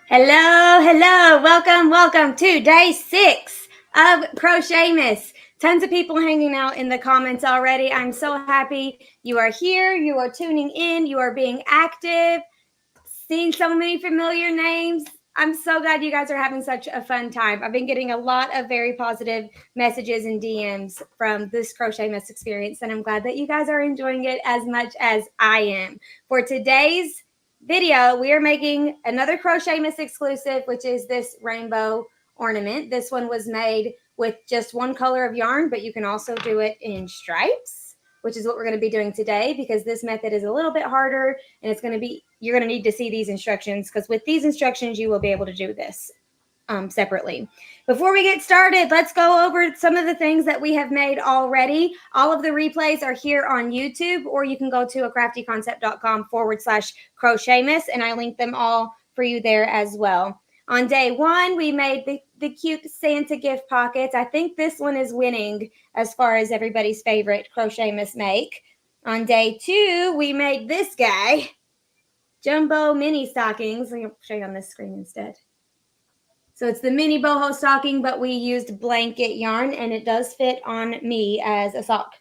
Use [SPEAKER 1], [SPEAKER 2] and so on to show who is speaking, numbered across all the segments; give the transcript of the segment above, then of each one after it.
[SPEAKER 1] Hello, welcome to day 6 of CrochetMAS. Tons of people hanging out in the comments already. I'm so happy you are here, you are tuning in, you are being active, seeing so many familiar names. I'm so glad you guys are having such a fun time. I've been getting a lot of very positive messages and DMs from this CrochetMAS experience, and I'm glad that you guys are enjoying it as much as I am. For today's video, we are making another CrochetMAS exclusive, which is this rainbow ornament. This one was made with just one color of yarn, but you can also do it in stripes, which is what we're going to be doing today, because this method is a little bit harder, and it's going to be, you're going to need to see these instructions, because with these instructions you will be able to do this separately. Before we get started, let's go over some of the things that we have made already. All of the replays are here on YouTube, or you can go to acraftyconcept.com/CrochetMAS, and I link them all for you there as well. On day 1, we made the cute Santa gift pockets. I think this one is winning as far as everybody's favorite CrochetMAS make. On day 2, we made this guy, jumbo mini stockings. Let me show you on this screen instead. So it's the mini boho stocking, but we used blanket yarn, and it does fit on me as a sock.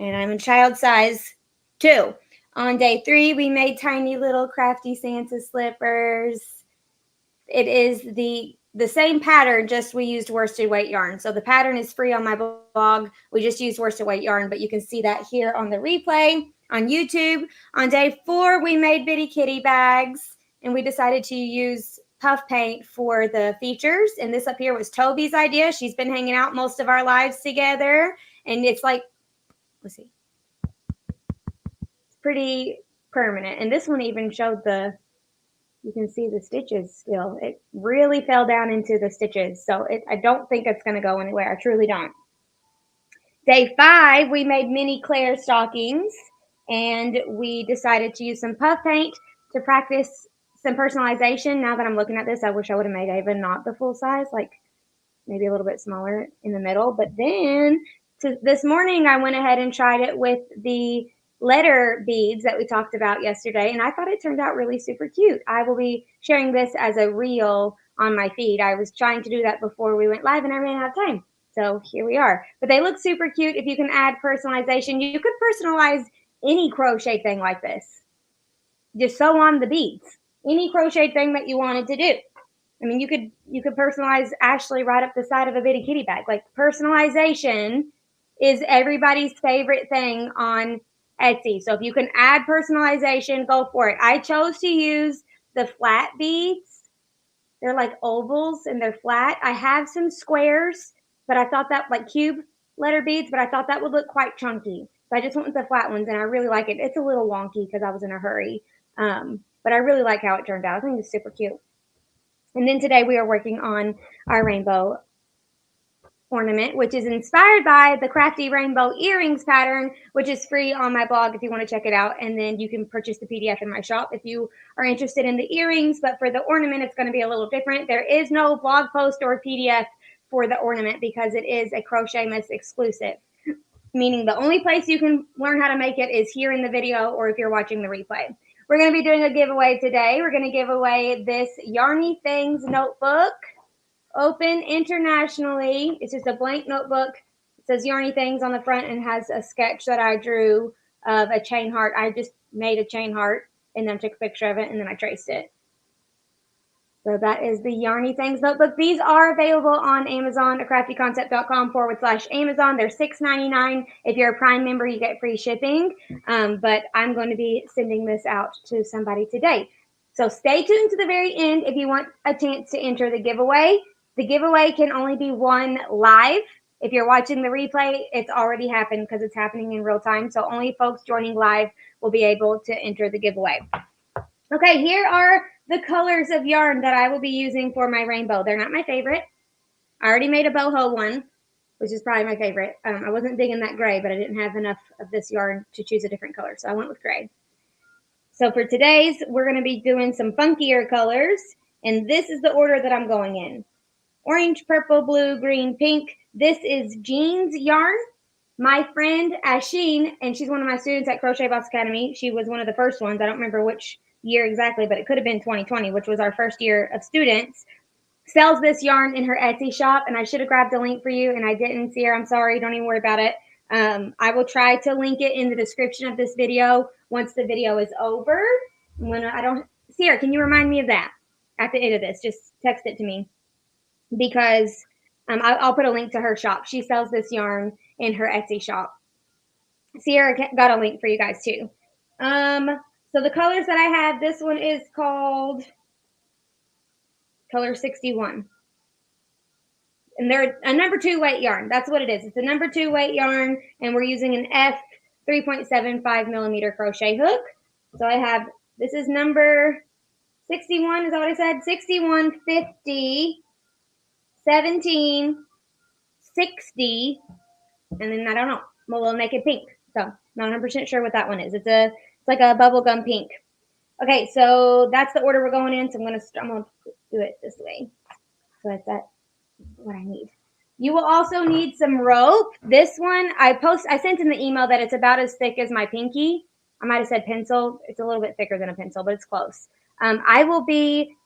[SPEAKER 1] And I'm a child size 2. On day 3, we made tiny little crafty Santa slippers. It is the same pattern, just we used worsted weight yarn. So the pattern is free on my blog. We just used worsted weight yarn, but you can see that here on the replay on YouTube. On day 4, we made bitty kitty bags, and we decided to use puff paint for the features. And this up here was Toby's idea. She's been hanging out most of our lives together, and it's like, let's see, it's pretty permanent. And this one even showed you can see the stitches still. It really fell down into the stitches. So I don't think it's going to go anywhere. I truly don't. Day 5, we made mini Claire stockings, and we decided to use some puff paint to practice some personalization. Now that I'm looking at this, I wish I would have made Ava not the full size, like maybe a little bit smaller in the middle. But then this morning, I went ahead and tried it with the letter beads that we talked about yesterday, and I thought it turned out really super cute. I will be sharing this as a reel on my feed. I was trying to do that before we went live, and I ran out of time. So here we are. But they look super cute. If you can add personalization, you could personalize any crochet thing like this. Just sew on the beads. Any crochet thing that you wanted to do. I mean, you could personalize Ashley right up the side of a bitty kitty bag. Like, personalization is everybody's favorite thing on Etsy. So if you can add personalization, go for it. I chose to use the flat beads. They're like ovals and they're flat. I have some squares, but I thought that, like cube letter beads, but I thought that would look quite chunky. So I just went with the flat ones, and I really like it. It's a little wonky because I was in a hurry, but I really like how it turned out. I think it's super cute. And then today we are working on our rainbow ornament, which is inspired by the Crafty Rainbow Earrings pattern, which is free on my blog if you want to check it out. And then you can purchase the PDF in my shop if you are interested in the earrings. But for the ornament, it's going to be a little different. There is no blog post or PDF for the ornament because it is a CrochetMAS exclusive, meaning the only place you can learn how to make it is here in the video, or if you're watching the replay. We're going to be doing a giveaway today. We're going to give away this Yarny Things notebook, open internationally. It's just a blank notebook. It says Yarny Things on the front and has a sketch that I drew of a chain heart. I just made a chain heart and then took a picture of it, and then I traced it. So that is the Yarny Things notebook. These are available on Amazon, acraftyconcept.com/Amazon. They're $6.99. If you're a Prime member, you get free shipping. But I'm going to be sending this out to somebody today. So stay tuned to the very end if you want a chance to enter the giveaway. The giveaway can only be won live. If you're watching the replay, it's already happened because it's happening in real time. So only folks joining live will be able to enter the giveaway. Okay, here are the colors of yarn that I will be using for my rainbow. They're not my favorite. I already made a boho one, which is probably my favorite. I wasn't digging that gray, but I didn't have enough of this yarn to choose a different color, so I went with gray. So for today's, we're going to be doing some funkier colors, and this is the order that I'm going in. Orange, purple, blue, green, pink. This is Jean's yarn. My friend Asheen, and she's one of my students at Crochet Boss Academy. She was one of the first ones. I don't remember which year exactly, but it could have been 2020, which was our first year of students, sells this yarn in her Etsy shop. And I should have grabbed a link for you and I didn't. Sierra, I'm sorry. Don't even worry about it. I will try to link it in the description of this video once the video is over. When I don't, Sierra, can you remind me of that at the end of this? Just text it to me because I'll put a link to her shop. She sells this yarn in her Etsy shop. Sierra got a link for you guys too. So the colors that I have, this one is called color 61. And they're a number 2 weight yarn. That's what it is. It's a number 2 weight yarn, and we're using an F 3.75 millimeter crochet hook. So I have, this is number 61, is that what I said? 61, 50, 17, 60, and then I don't know, my little naked pink. So not 100% sure what that one is. It's like a bubblegum pink. Okay, so that's the order we're going in. So I'm gonna do it this way. So that's what I need. You will also need some rope. This one I sent in the email that it's about as thick as my pinky. I might have said pencil. It's a little bit thicker than a pencil, but it's close. I will be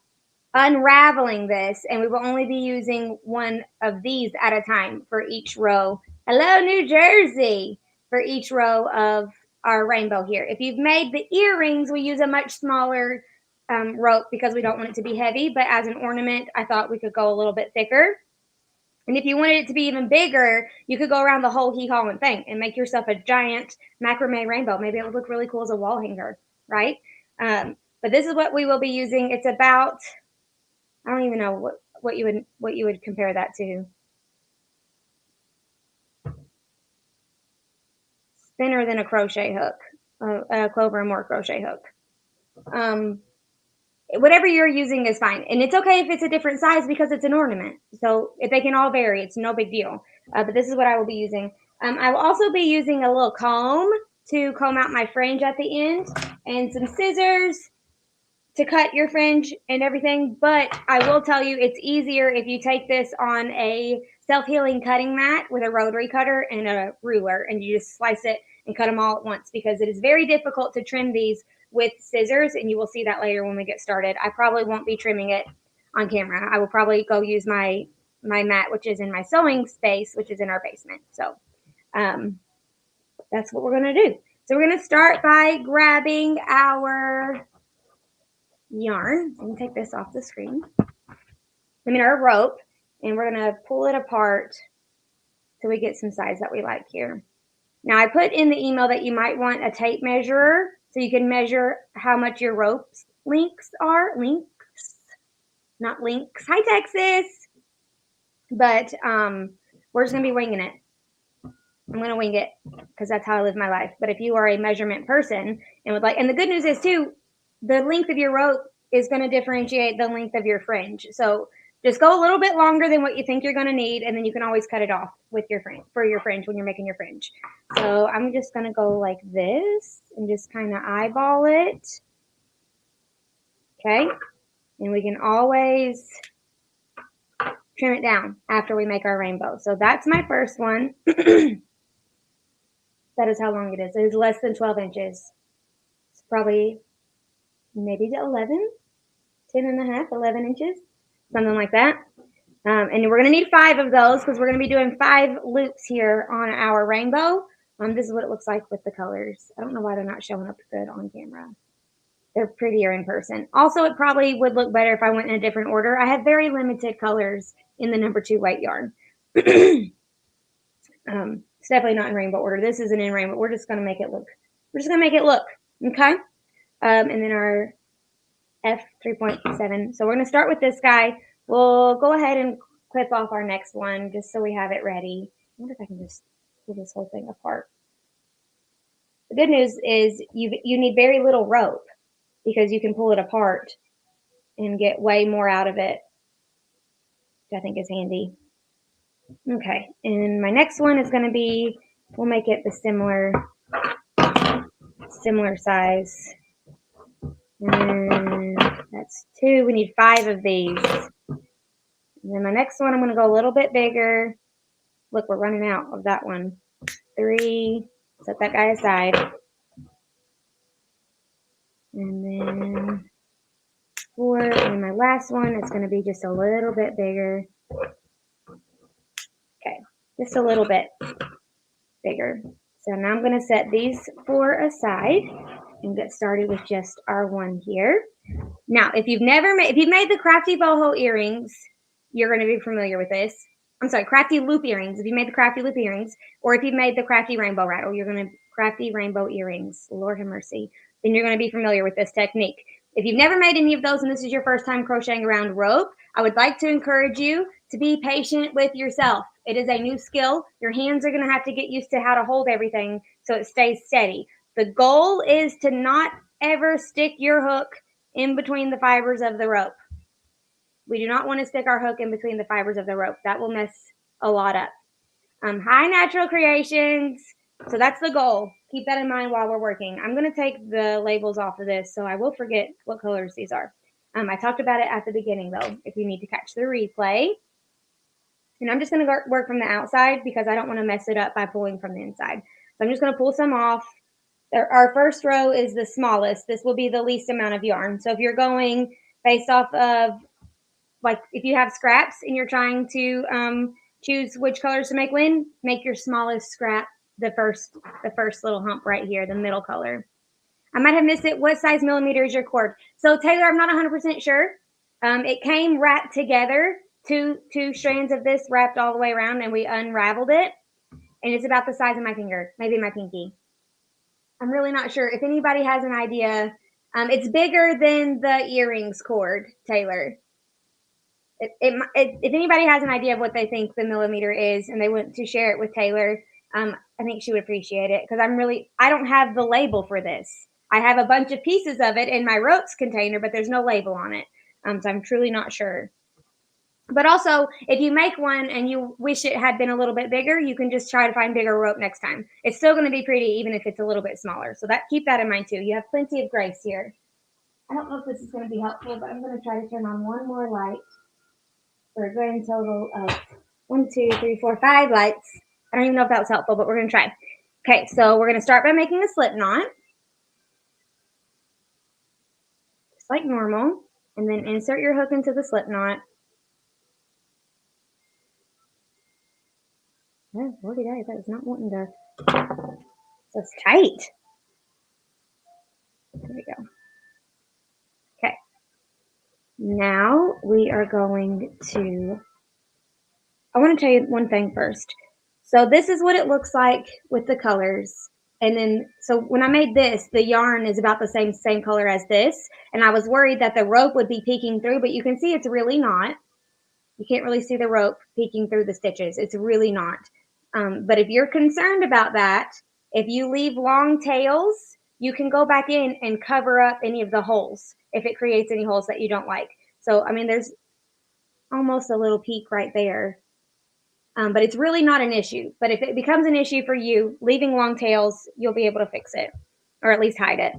[SPEAKER 1] unraveling this, and we will only be using one of these at a time for each row. Hello, New Jersey! For each row of our rainbow here. If you've made the earrings, we use a much smaller rope because we don't want it to be heavy, but as an ornament, I thought we could go a little bit thicker. And if you wanted it to be even bigger, you could go around the whole hee-haw and thing and make yourself a giant macrame rainbow. Maybe it would look really cool as a wall hanger, right? But this is what we will be using. It's about, I don't even know what you would compare that to. Thinner than a crochet hook, a Clover and More crochet hook. Whatever you're using is fine. And it's okay if it's a different size because it's an ornament. So if they can all vary, it's no big deal. But this is what I will be using. I will also be using a little comb to comb out my fringe at the end and some scissors to cut your fringe and everything. But I will tell you, it's easier if you take this on a self-healing cutting mat with a rotary cutter and a ruler, and you just slice it and cut them all at once, because it is very difficult to trim these with scissors, and you will see that later when we get started. I probably won't be trimming it on camera. I will probably go use my mat, which is in my sewing space, which is in our basement. So that's what we're going to do. So we're going to start by grabbing our yarn. I'm going to take this off the screen. Our rope, and we're going to pull it apart so we get some size that we like here. Now, I put in the email that you might want a tape measurer so you can measure how much your rope's lengths are. Links, not links. Hi, Texas. But we're just going to be winging it. I'm going to wing it because that's how I live my life. But if you are a measurement person and would like, and the good news is too, the length of your rope is going to differentiate the length of your fringe. So just go a little bit longer than what you think you're going to need, and then you can always cut it off with your fringe for your fringe when you're making your fringe. So I'm just going to go like this and just kind of eyeball it. Okay. And we can always trim it down after we make our rainbow. So that's my first one. That is how long it is. It is less than 12 inches. It's probably maybe 11, 10 and a half, 11 inches, something like that. And we're going to need 5 of those because we're going to be doing 5 loops here on our rainbow. This is what it looks like with the colors. I don't know why they're not showing up good on camera. They're prettier in person. Also, it probably would look better if I went in a different order. I have very limited colors in the number 2 weight yarn. It's definitely not in rainbow order. This isn't in rainbow. We're just going to make it look. We're just going to make it look. Okay. And then our F 3.7. So we're going to start with this guy. We'll go ahead and clip off our next one just so we have it ready. I wonder if I can just pull this whole thing apart. The good news is you need very little rope because you can pull it apart and get way more out of it, which I think is handy. Okay, and my next one is going to be, we'll make it the similar size. And that's 2. We need 5 of these. And then my next one, I'm going to go a little bit bigger. Look, we're running out of that one. 3. Set that guy aside. And then 4, and my last one is going to be just a little bit bigger. Okay, just a little bit bigger. So now I'm going to set these 4 aside and get started with just our one here. Now, if you've made the Crafty Boho earrings, you're going to be familiar with this. I'm sorry, Crafty Loop earrings. If you made the Crafty Loop earrings, or if you've made the Crafty Rainbow Rattle, you're going to Crafty Rainbow Earrings. Lord have mercy. Then you're going to be familiar with this technique. If you've never made any of those and this is your first time crocheting around rope, I would like to encourage you to be patient with yourself. It is a new skill. Your hands are going to have to get used to how to hold everything so it stays steady. The goal is to not ever stick your hook in between the fibers of the rope. We do not want to stick our hook in between the fibers of the rope. That will mess a lot up. High natural creations. So that's the goal. Keep that in mind while we're working. I'm going to take the labels off of this, so I will forget what colors these are. I talked about it at the beginning, though, if you need to catch the replay. And I'm just going to work from the outside because I don't want to mess it up by pulling from the inside. So I'm just going to pull some off. Our first row is the smallest. This will be the least amount of yarn. So if you're going based off of, like, if you have scraps and you're trying to choose which colors to make when, make your smallest scrap the first little hump right here, the middle color. I might have missed it. What size millimeter is your cord? So Taylor, I'm not 100% sure. It came wrapped together, two strands of this wrapped all the way around, and we unraveled it. And it's about the size of my finger, maybe my pinky. I'm really not sure. If anybody has an idea, it's bigger than the earrings cord, Taylor. If anybody has an idea of what they think the millimeter is and they want to share it with Taylor, I think she would appreciate it because I don't have the label for this. I have a bunch of pieces of it in my ropes container, but there's no label on it. So I'm truly not sure. But also, if you make one and you wish it had been a little bit bigger, you can just try to find bigger rope next time. It's still going to be pretty, even if it's a little bit smaller. So keep that in mind too. You have plenty of grace here. I don't know if this is going to be helpful, but I'm going to try to turn on one more light for a grand total of 1, 2, 3, 4, 5 lights. I don't even know if that was helpful, but we're going to try. Okay, so we're going to start by making a slip knot, just like normal, and then insert your hook into the slip knot. Oh, lordy, that is not wanting to. So it's tight. There we go. Okay. Now we are going to, I want to tell you one thing first. So this is what it looks like with the colors. And then, so when I made this, the yarn is about the same color as this. And I was worried that the rope would be peeking through, but you can see it's really not. You can't really see the rope peeking through the stitches. It's really not. But if you're concerned about that, if you leave long tails, you can go back in and cover up any of the holes if it creates any holes that you don't like. So, I mean, there's almost a little peak right there. But it's really not an issue. But if it becomes an issue for you, leaving long tails, you'll be able to fix it, or at least hide it.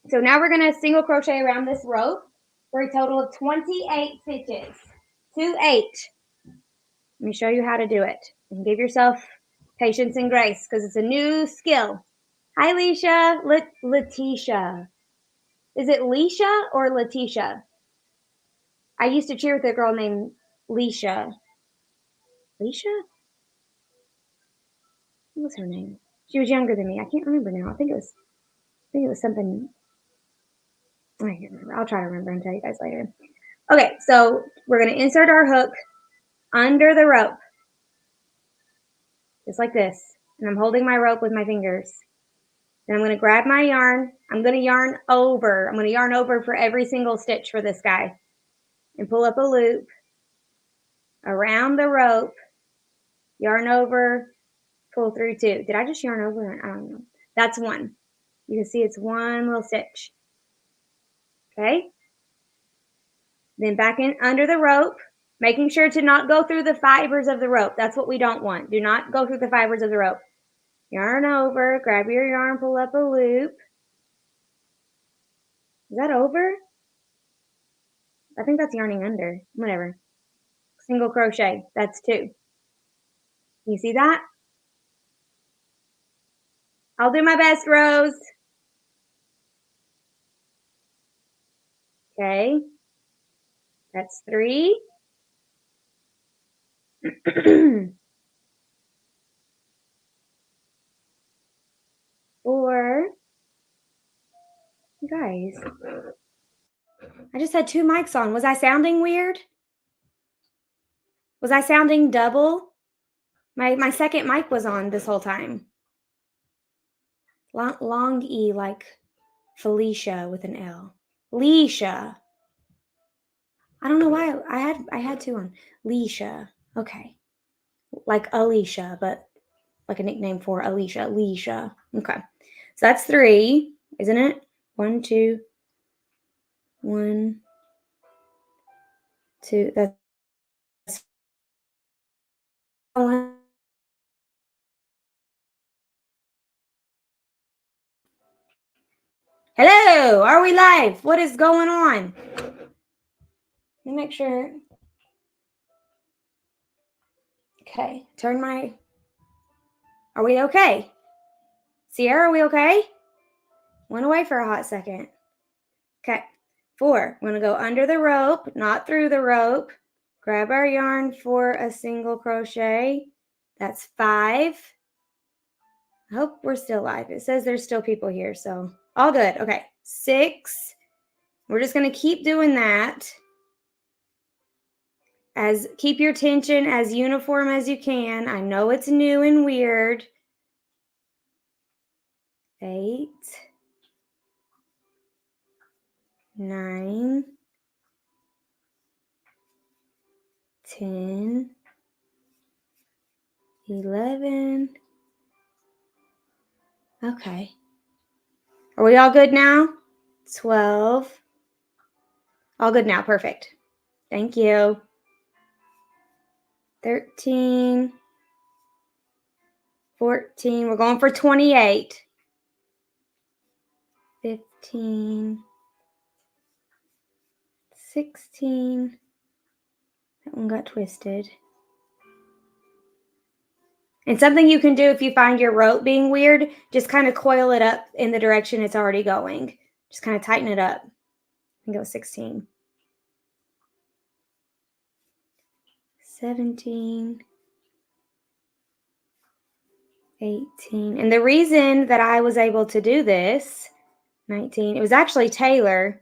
[SPEAKER 1] So now we're going to single crochet around this rope for a total of 28 stitches. 2, 8. Let me show you how to do it. And give yourself patience and grace because it's a new skill. Hi, Leisha. Letitia. Is it Leisha or Letitia? I used to cheer with a girl named Leisha. Leisha? What was her name? She was younger than me. I can't remember now. I think it was something. I can't remember. I'll try to remember and tell you guys later. Okay, so we're going to insert our hook under the rope. Just like this. And I'm holding my rope with my fingers. Then I'm going to grab my yarn. I'm going to yarn over. I'm going to yarn over for every single stitch for this guy. And pull up a loop around the rope. Yarn over. Pull through 2. Did I just yarn over? I don't know. That's 1. You can see it's 1 little stitch. Okay. Then back in under the rope, making sure to not go through the fibers of the rope. That's what we don't want. Do not go through the fibers of the rope. Yarn over, grab your yarn, pull up a loop. Is that over? I think that's yarning under. Whatever. Single crochet. That's 2. You see that? I'll do my best, Rose. Okay. That's 3. 4. You guys, I just had 2 mics on. Was I sounding weird? Was I sounding double? My second mic was on this whole time. Long E like Felicia with an L. Leisha. I don't know why I had 2 on. Leisha. Okay. Like Alicia, but like a nickname for Alicia. Leisha. Okay. So that's 3, isn't it? 1, 2. 1, 2. That's 1. Hello, are we live? What is going on? Let me make sure. Okay, are we okay? Sierra, are we okay? Went away for a hot second. Okay, 4. We're gonna go under the rope, not through the rope. Grab our yarn for a single crochet. That's 5. I hope we're still live. It says there's still people here, so all good. Okay, 6. We're just gonna keep doing that. Keep your tension as uniform as you can. I know it's new and weird. 8, 9, 10, 11. Okay. Are we all good now? 12. All good now. Perfect. Thank you. 13, 14. We're going for 28. 15, 16. That one got twisted. And something you can do if you find your rope being weird, just kind of coil it up in the direction it's already going. Just kind of tighten it up. I think it was 16. 17. 18. And the reason that I was able to do this, 19, it was actually Taylor,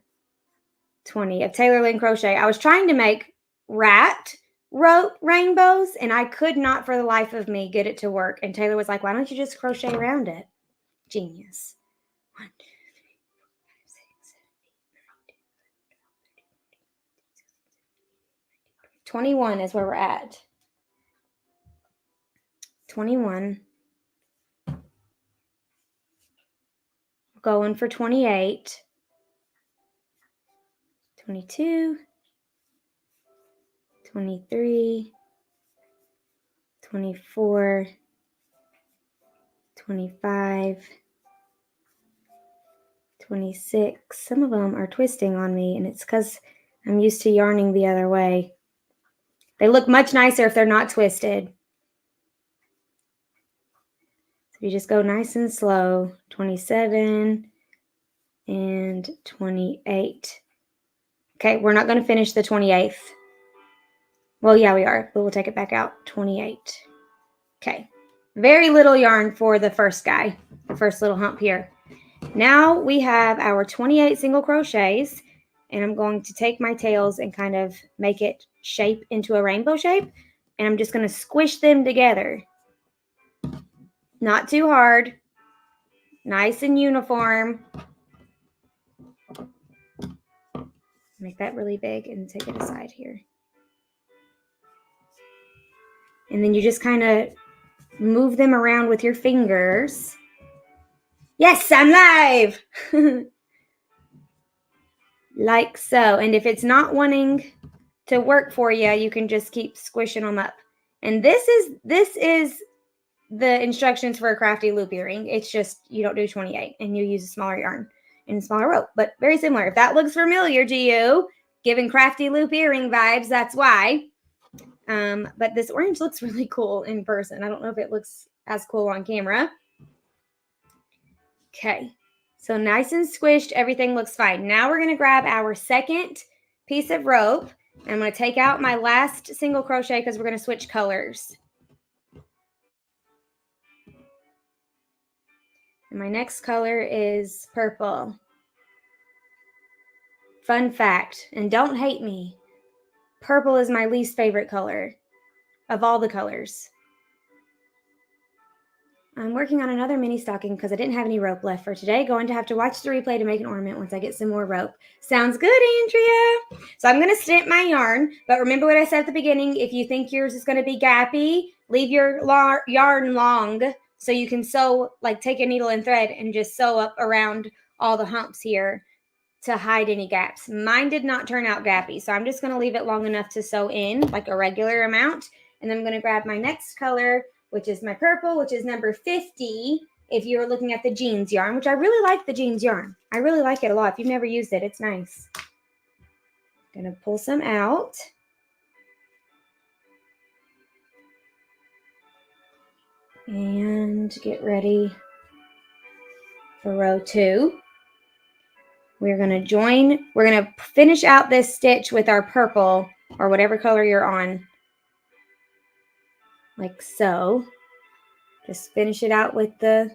[SPEAKER 1] 20, of Taylor Lynn Crochet. I was trying to make rat rope rainbows, and I could not for the life of me get it to work. And Taylor was like, why don't you just crochet around it? Genius. 1, 2, 3, 4, 5, 6, 7, 8, 9, 10, 11, 12, 13, 14, 15, 16, 17, 18, 19, 20. 21 is where we're at. 21. Going for 28. 22. 23, 24, 25, 26. Some of them are twisting on me, and it's because I'm used to yarning the other way. They look much nicer if they're not twisted. So you just go nice and slow. 27 and 28. Okay, we're not going to finish the 28th. Well, yeah, we are, but we'll take it back out. 28. Okay, very little yarn for the first guy, the first little hump here. Now we have our 28 single crochets, and I'm going to take my tails and kind of make it shape into a rainbow shape, and I'm just going to squish them together. Not too hard, nice and uniform. Make that really big and take it aside here. And then you just kind of move them around with your fingers. Yes, I'm live! Like so. And if it's not wanting to work for you, you can just keep squishing them up. And this is the instructions for a crafty loop earring. It's just you don't do 28 and you use a smaller yarn and a smaller rope, but very similar. If that looks familiar to you, giving crafty loop earring vibes, that's why. But this orange looks really cool in person. I don't know if it looks as cool on camera. Okay. So nice and squished, everything looks fine. Now we're going to grab our second piece of rope. I'm going to take out my last single crochet because we're going to switch colors. And my next color is purple. Fun fact, and don't hate me, purple is my least favorite color of all the colors. I'm working on another mini stocking because I didn't have any rope left for today. Going to have to watch the replay to make an ornament once I get some more rope. Sounds good, Andrea. So I'm going to snip my yarn, but remember what I said at the beginning. If you think yours is going to be gappy, leave your yarn long so you can sew, like take a needle and thread and just sew up around all the humps here to hide any gaps. Mine did not turn out gappy, so I'm just going to leave it long enough to sew in like a regular amount. And then I'm going to grab my next color, which is my purple, which is number 50. If you're looking at the jeans yarn, which I really like the jeans yarn. I really like it a lot. If you've never used it, it's nice. I'm going to pull some out. And get ready for row 2. We're going to finish out this stitch with our purple or whatever color you're on. Like so. Just finish it out with the,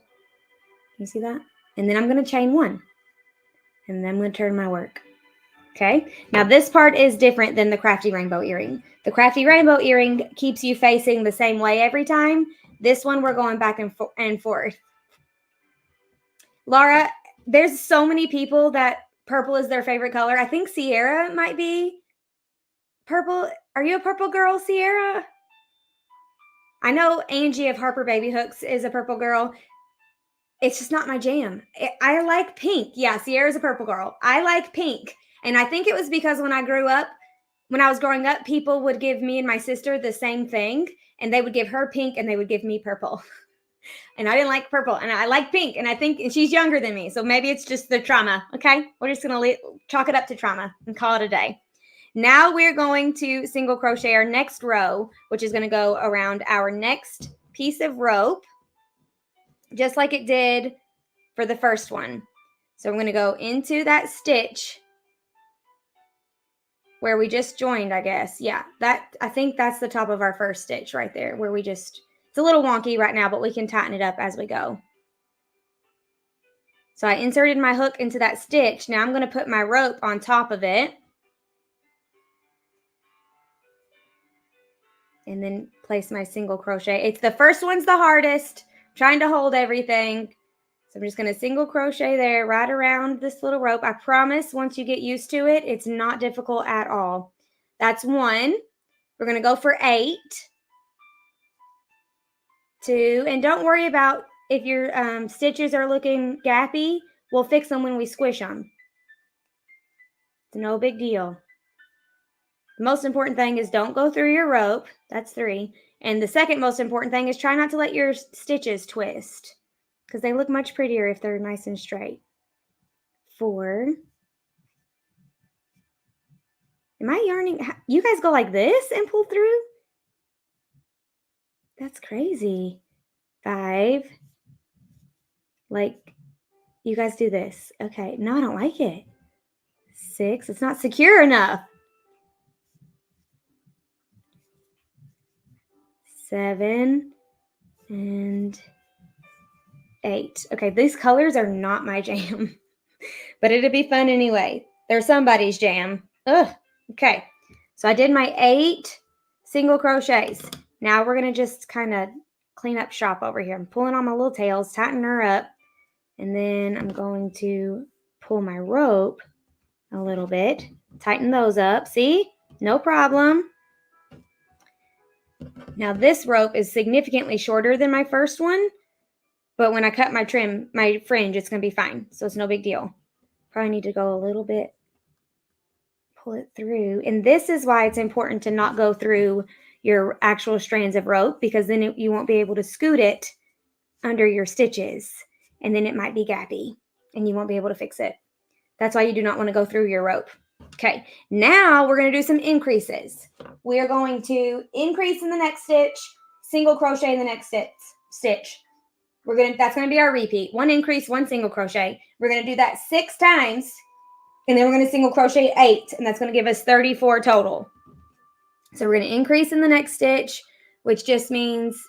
[SPEAKER 1] you see that? And then I'm going to chain 1. And then I'm going to turn my work. Okay. Now this part is different than the Crafty Rainbow Earring. The Crafty Rainbow Earring keeps you facing the same way every time. This one we're going back and forth. Laura, there's so many people that purple is their favorite color. I think Sierra might be purple. Are you a purple girl, Sierra? I know Angie of Harper Baby Hooks is a purple girl. It's just not my jam. I like pink. Yeah, Sierra's a purple girl. I like pink. And I think it was because when I was growing up, people would give me and my sister the same thing. And they would give her pink and they would give me purple. And I didn't like purple. And I like pink. And I think she's younger than me. So maybe it's just the trauma. Okay? We're just going to chalk it up to trauma and call it a day. Now we're going to single crochet our next row, which is going to go around our next piece of rope, just like it did for the first one. So I'm going to go into that stitch where we just joined, I guess. Yeah, I think that's the top of our first stitch right there where it's a little wonky right now, but we can tighten it up as we go. So I inserted my hook into that stitch. Now I'm going to put my rope on top of it. And then place my single crochet. It's the first one's the hardest, trying to hold everything. So I'm just going to single crochet there right around this little rope. I promise once you get used to it, it's not difficult at all. That's 1. We're going to go for 8. 2. And don't worry about if your stitches are looking gappy. We'll fix them when we squish them. It's no big deal. The most important thing is don't go through your rope. That's 3. And the second most important thing is try not to let your stitches twist because they look much prettier if they're nice and straight. 4. Am I yarning? You guys go like this and pull through? That's crazy. 5. Like, you guys do this. Okay. No, I don't like it. 6. It's not secure enough. 7 and 8. Okay, these colors are not my jam, but it'll be fun anyway. They're somebody's jam. Ugh. Okay, so I did my 8 single crochets. Now we're going to just kind of clean up shop over here. I'm pulling on my little tails, tighten her up, and then I'm going to pull my rope a little bit, tighten those up. See? No problem. Now this rope is significantly shorter than my first one, but when I cut my fringe, it's going to be fine. So it's no big deal. Probably need to go a little bit, pull it through. And this is why it's important to not go through your actual strands of rope because then you won't be able to scoot it under your stitches. And then it might be gappy and you won't be able to fix it. That's why you do not want to go through your rope. Okay, now we're going to do some increases. We are going to increase in the next stitch, single crochet in the next stitch. That's gonna be our repeat. 1 increase, 1 single crochet. We're gonna do that 6 times, and then we're gonna single crochet 8, and that's gonna give us 34 total. So we're gonna increase in the next stitch, which just means,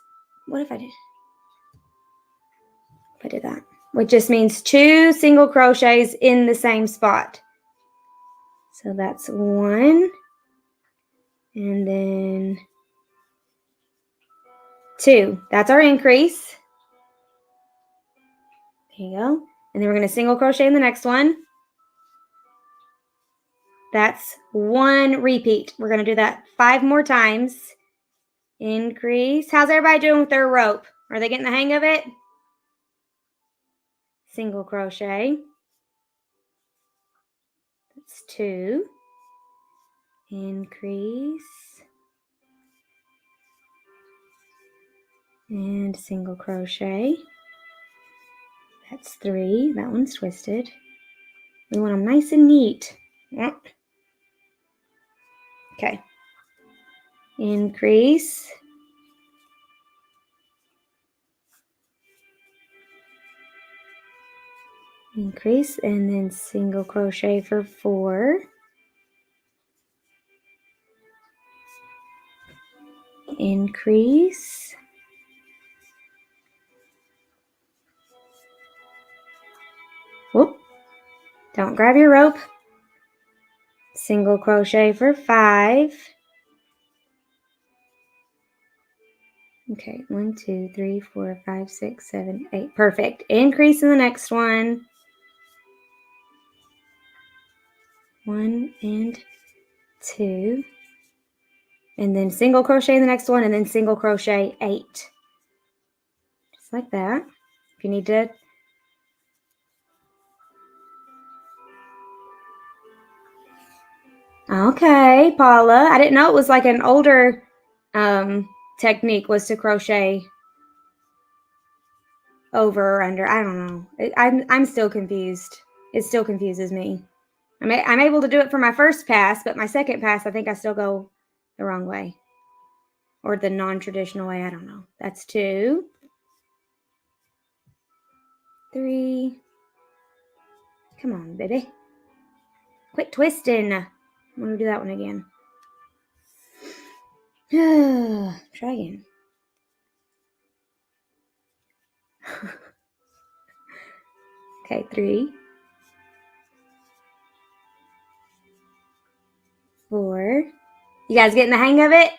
[SPEAKER 1] what if I did that? Which just means 2 single crochets in the same spot. So that's 1, and then 2. That's our increase. There you go. And then we're going to single crochet in the next one. That's 1 repeat. We're going to do that 5 more times. Increase. How's everybody doing with their rope? Are they getting the hang of it? Single crochet. That's 2. Increase. And single crochet. That's 3. That one's twisted. We want them nice and neat. Okay. Increase. Increase, and then single crochet for 4. Increase. Whoop. Don't grab your rope. Single crochet for 5. Okay, 1, 2, 3, 4, 5, 6, 7, 8. Perfect. Increase in the next one. 1 and 2. And then single crochet in the next one, and then single crochet 8. Just like that. If you need to. Okay, Paula. I didn't know it was like an older technique was to crochet over or under. I don't know. I'm still confused. It still confuses me. I'm able to do it for my first pass, but my second pass, I think I still go the wrong way. Or the non-traditional way. I don't know. That's 2. 3. Come on, baby. Quit twisting. I'm going to do that one again. Try again. Okay, 3. 4. You guys getting the hang of it?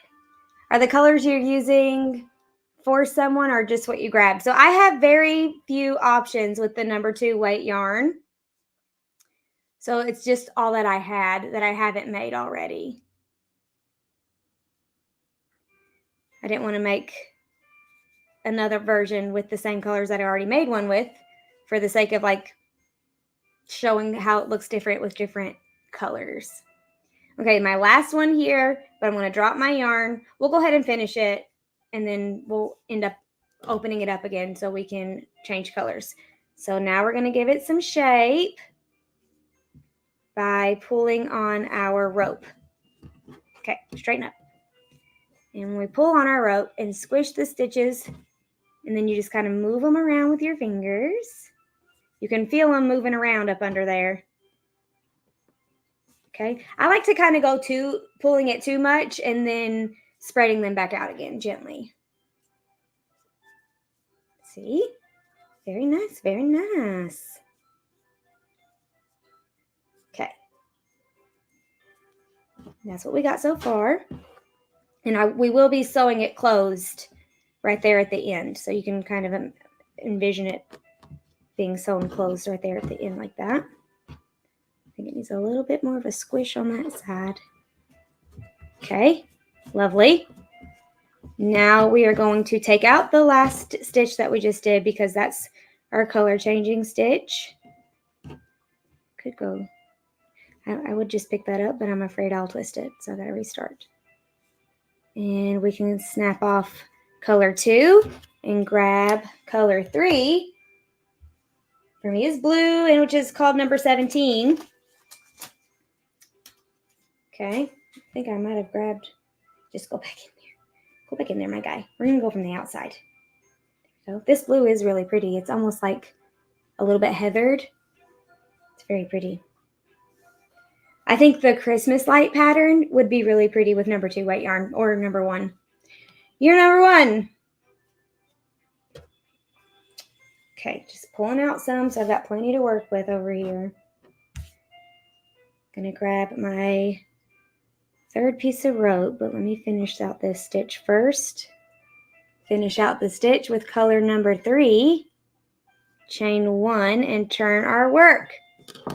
[SPEAKER 1] Are the colors you're using for someone or just what you grabbed? So I have very few options with the number 2 weight yarn. So it's just all that I had that I haven't made already. I didn't want to make another version with the same colors that I already made one with for the sake of like showing how it looks different with different colors. Okay, my last one here, but I'm going to drop my yarn. We'll go ahead and finish it, and then we'll end up opening it up again so we can change colors. So now we're going to give it some shape by pulling on our rope. Okay, straighten up. And we pull on our rope and squish the stitches, and then you just kind of move them around with your fingers. You can feel them moving around up under there. Okay, I like to kind of go pulling it too much and then spreading them back out again gently. See? Very nice, very nice. Okay. That's what we got so far. And we will be sewing it closed right there at the end. So you can kind of envision it being sewn closed right there at the end like that. I think it needs a little bit more of a squish on that side. Okay, lovely. Now we are going to take out the last stitch that we just did because that's our color changing stitch. Could go. I would just pick that up, but I'm afraid I'll twist it, so I gotta restart. And we can snap off color 2 and grab color 3. For me is blue, and which is called number 17. Okay, I think I might have grabbed. Just go back in there. Go back in there, my guy. We're gonna go from the outside. So this blue is really pretty. It's almost like a little bit heathered. It's very pretty. I think the Christmas light pattern would be really pretty with number 2 white yarn, or number 1. You're number 1. Okay, just pulling out some, so I've got plenty to work with over here. Gonna grab my 3rd piece of rope, but let me finish out this stitch first. Finish out the stitch with color number 3, chain 1, and turn our work.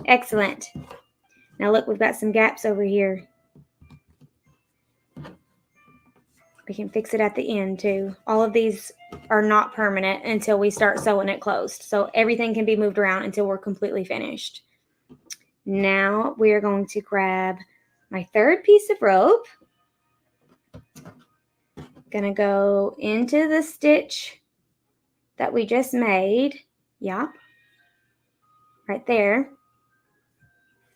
[SPEAKER 1] Excellent. Now look, we've got some gaps over here. We can fix it at the end too. All of these are not permanent until we start sewing it closed. So everything can be moved around until we're completely finished. Now we are going to grab my 3rd piece of rope. Gonna go into the stitch that we just made. Yep. Right there.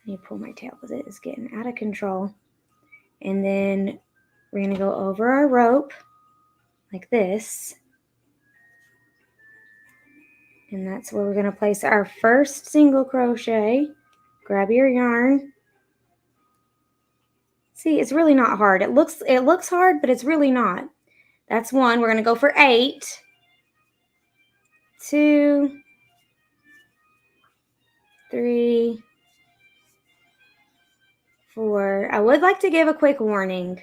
[SPEAKER 1] Let me pull my tail because it is getting out of control. And then we're going to go over our rope like this. And that's where we're going to place our first single crochet. Grab your yarn. See, it's really not hard. It looks hard, but it's really not. That's 1. We're going to go for 8. 2, 3, 4. I would like to give a quick warning.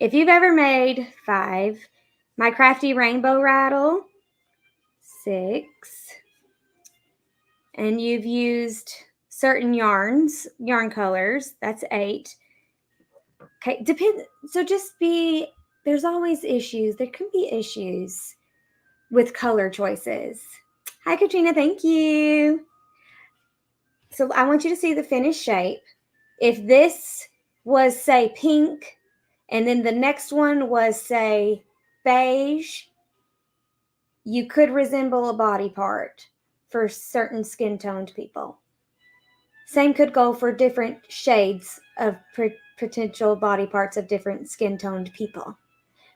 [SPEAKER 1] If you've ever made 5, my Crafty Rainbow rattle, 6, and you've used certain yarn colors, that's 8. Okay, so there's always issues. There can be issues with color choices. Hi, Katrina, thank you. So I want you to see the finished shape. If this was, say, pink, and then the next one was, say, beige, you could resemble a body part for certain skin-toned people. Same could go for different shades of potential body parts of different skin-toned people.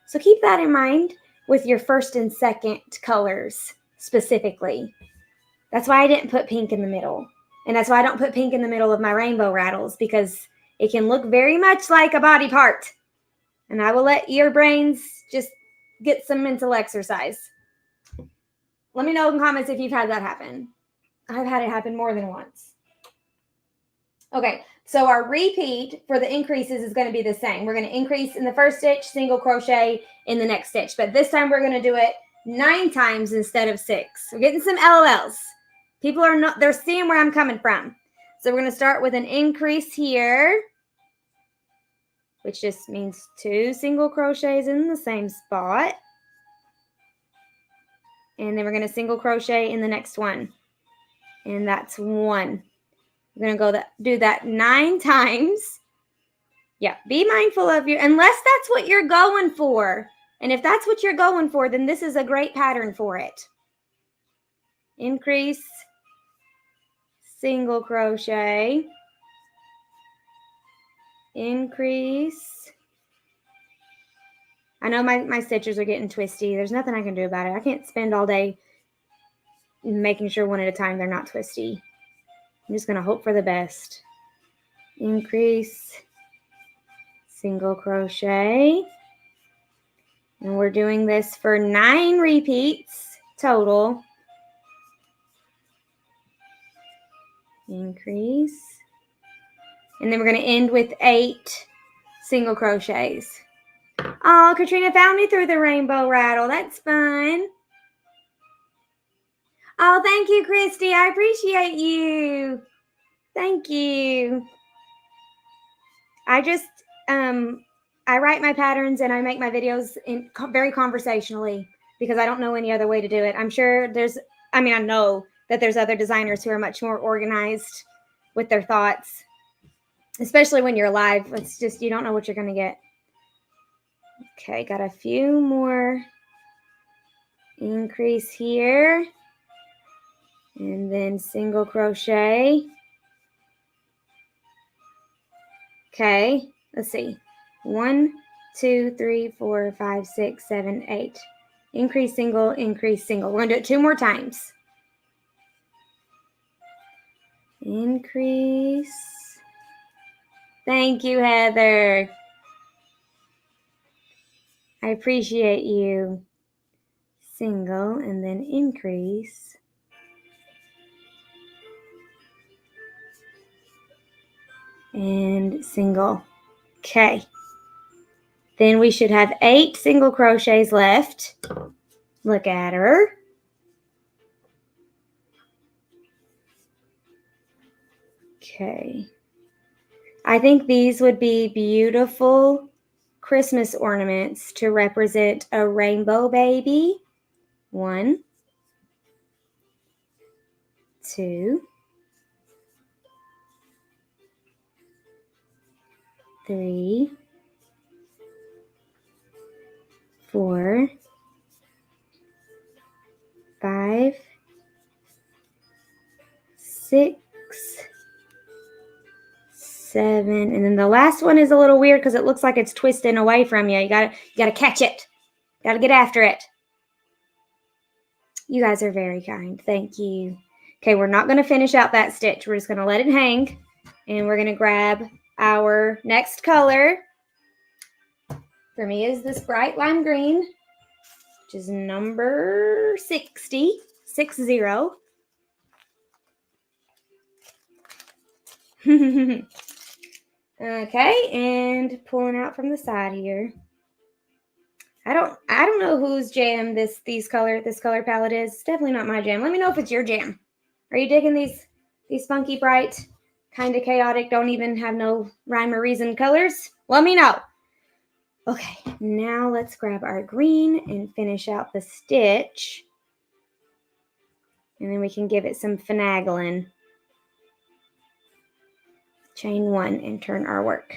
[SPEAKER 1] So keep that in mind with your 1st and 2nd colors specifically. That's why I didn't put pink in the middle. And that's why I don't put pink in the middle of my rainbow rattles, because it can look very much like a body part. And I will let your brains just get some mental exercise. Let me know in comments if you've had that happen. I've had it happen more than once. Okay, so our repeat for the increases is going to be the same. We're going to increase in the 1st stitch, single crochet in the next stitch. But this time we're going to do it 9 times instead of 6. We're getting some LOLs. People they're seeing where I'm coming from. So we're going to start with an increase here, which just means 2 single crochets in the same spot. And then we're going to single crochet in the next one. And that's 1. We're going to do that 9 times. Yeah, be mindful of unless that's what you're going for. And if that's what you're going for, then this is a great pattern for it. Increase, single crochet, increase. I know my stitches are getting twisty. There's nothing I can do about it. I can't spend all day making sure one at a time they're not twisty. I'm just going to hope for the best. Increase, single crochet. And we're doing this for 9 repeats total. Increase. And then we're going to end with 8 single crochets. Oh, Katrina found me through the rainbow rattle. That's fun. Oh, thank you, Christy. I appreciate you. Thank you. I just, I write my patterns and I make my videos very conversationally because I don't know any other way to do it. I'm sure I know that there's other designers who are much more organized with their thoughts, especially when you're live. It's just, you don't know what you're going to get. Okay, got a few more. Increase here. And then single crochet. Okay, let's see. 1, 2, 3, 4, 5, 6, 7, 8. increase, single, increase, single. We're going to do it 2 more times. Increase. Thank you, Heather. I appreciate you. Single and then increase. And single. Okay. Then we should have 8 single crochets left. Look at her. Okay. I think these would be beautiful Christmas ornaments to represent a rainbow baby. 1, 2, 3, 4, 5, 6, 7, and then the last one is a little weird because it looks like it's twisting away from you. You gotta catch it. Gotta get after it. You guys are very kind. Thank you. Okay, we're not gonna finish out that stitch. We're just gonna let it hang, and we're gonna grab our next color. For me is this bright lime green, which is number 60, 60. Okay, and pulling out from the side here. I don't know whose jam this color palette is. It's definitely not my jam. Let me know if it's your jam. Are you digging these funky, bright, kind of chaotic, don't even have no rhyme or reason colors? Let me know. Okay, now let's grab our green and finish out the stitch. And then we can give it some finagling. Chain 1 and turn our work.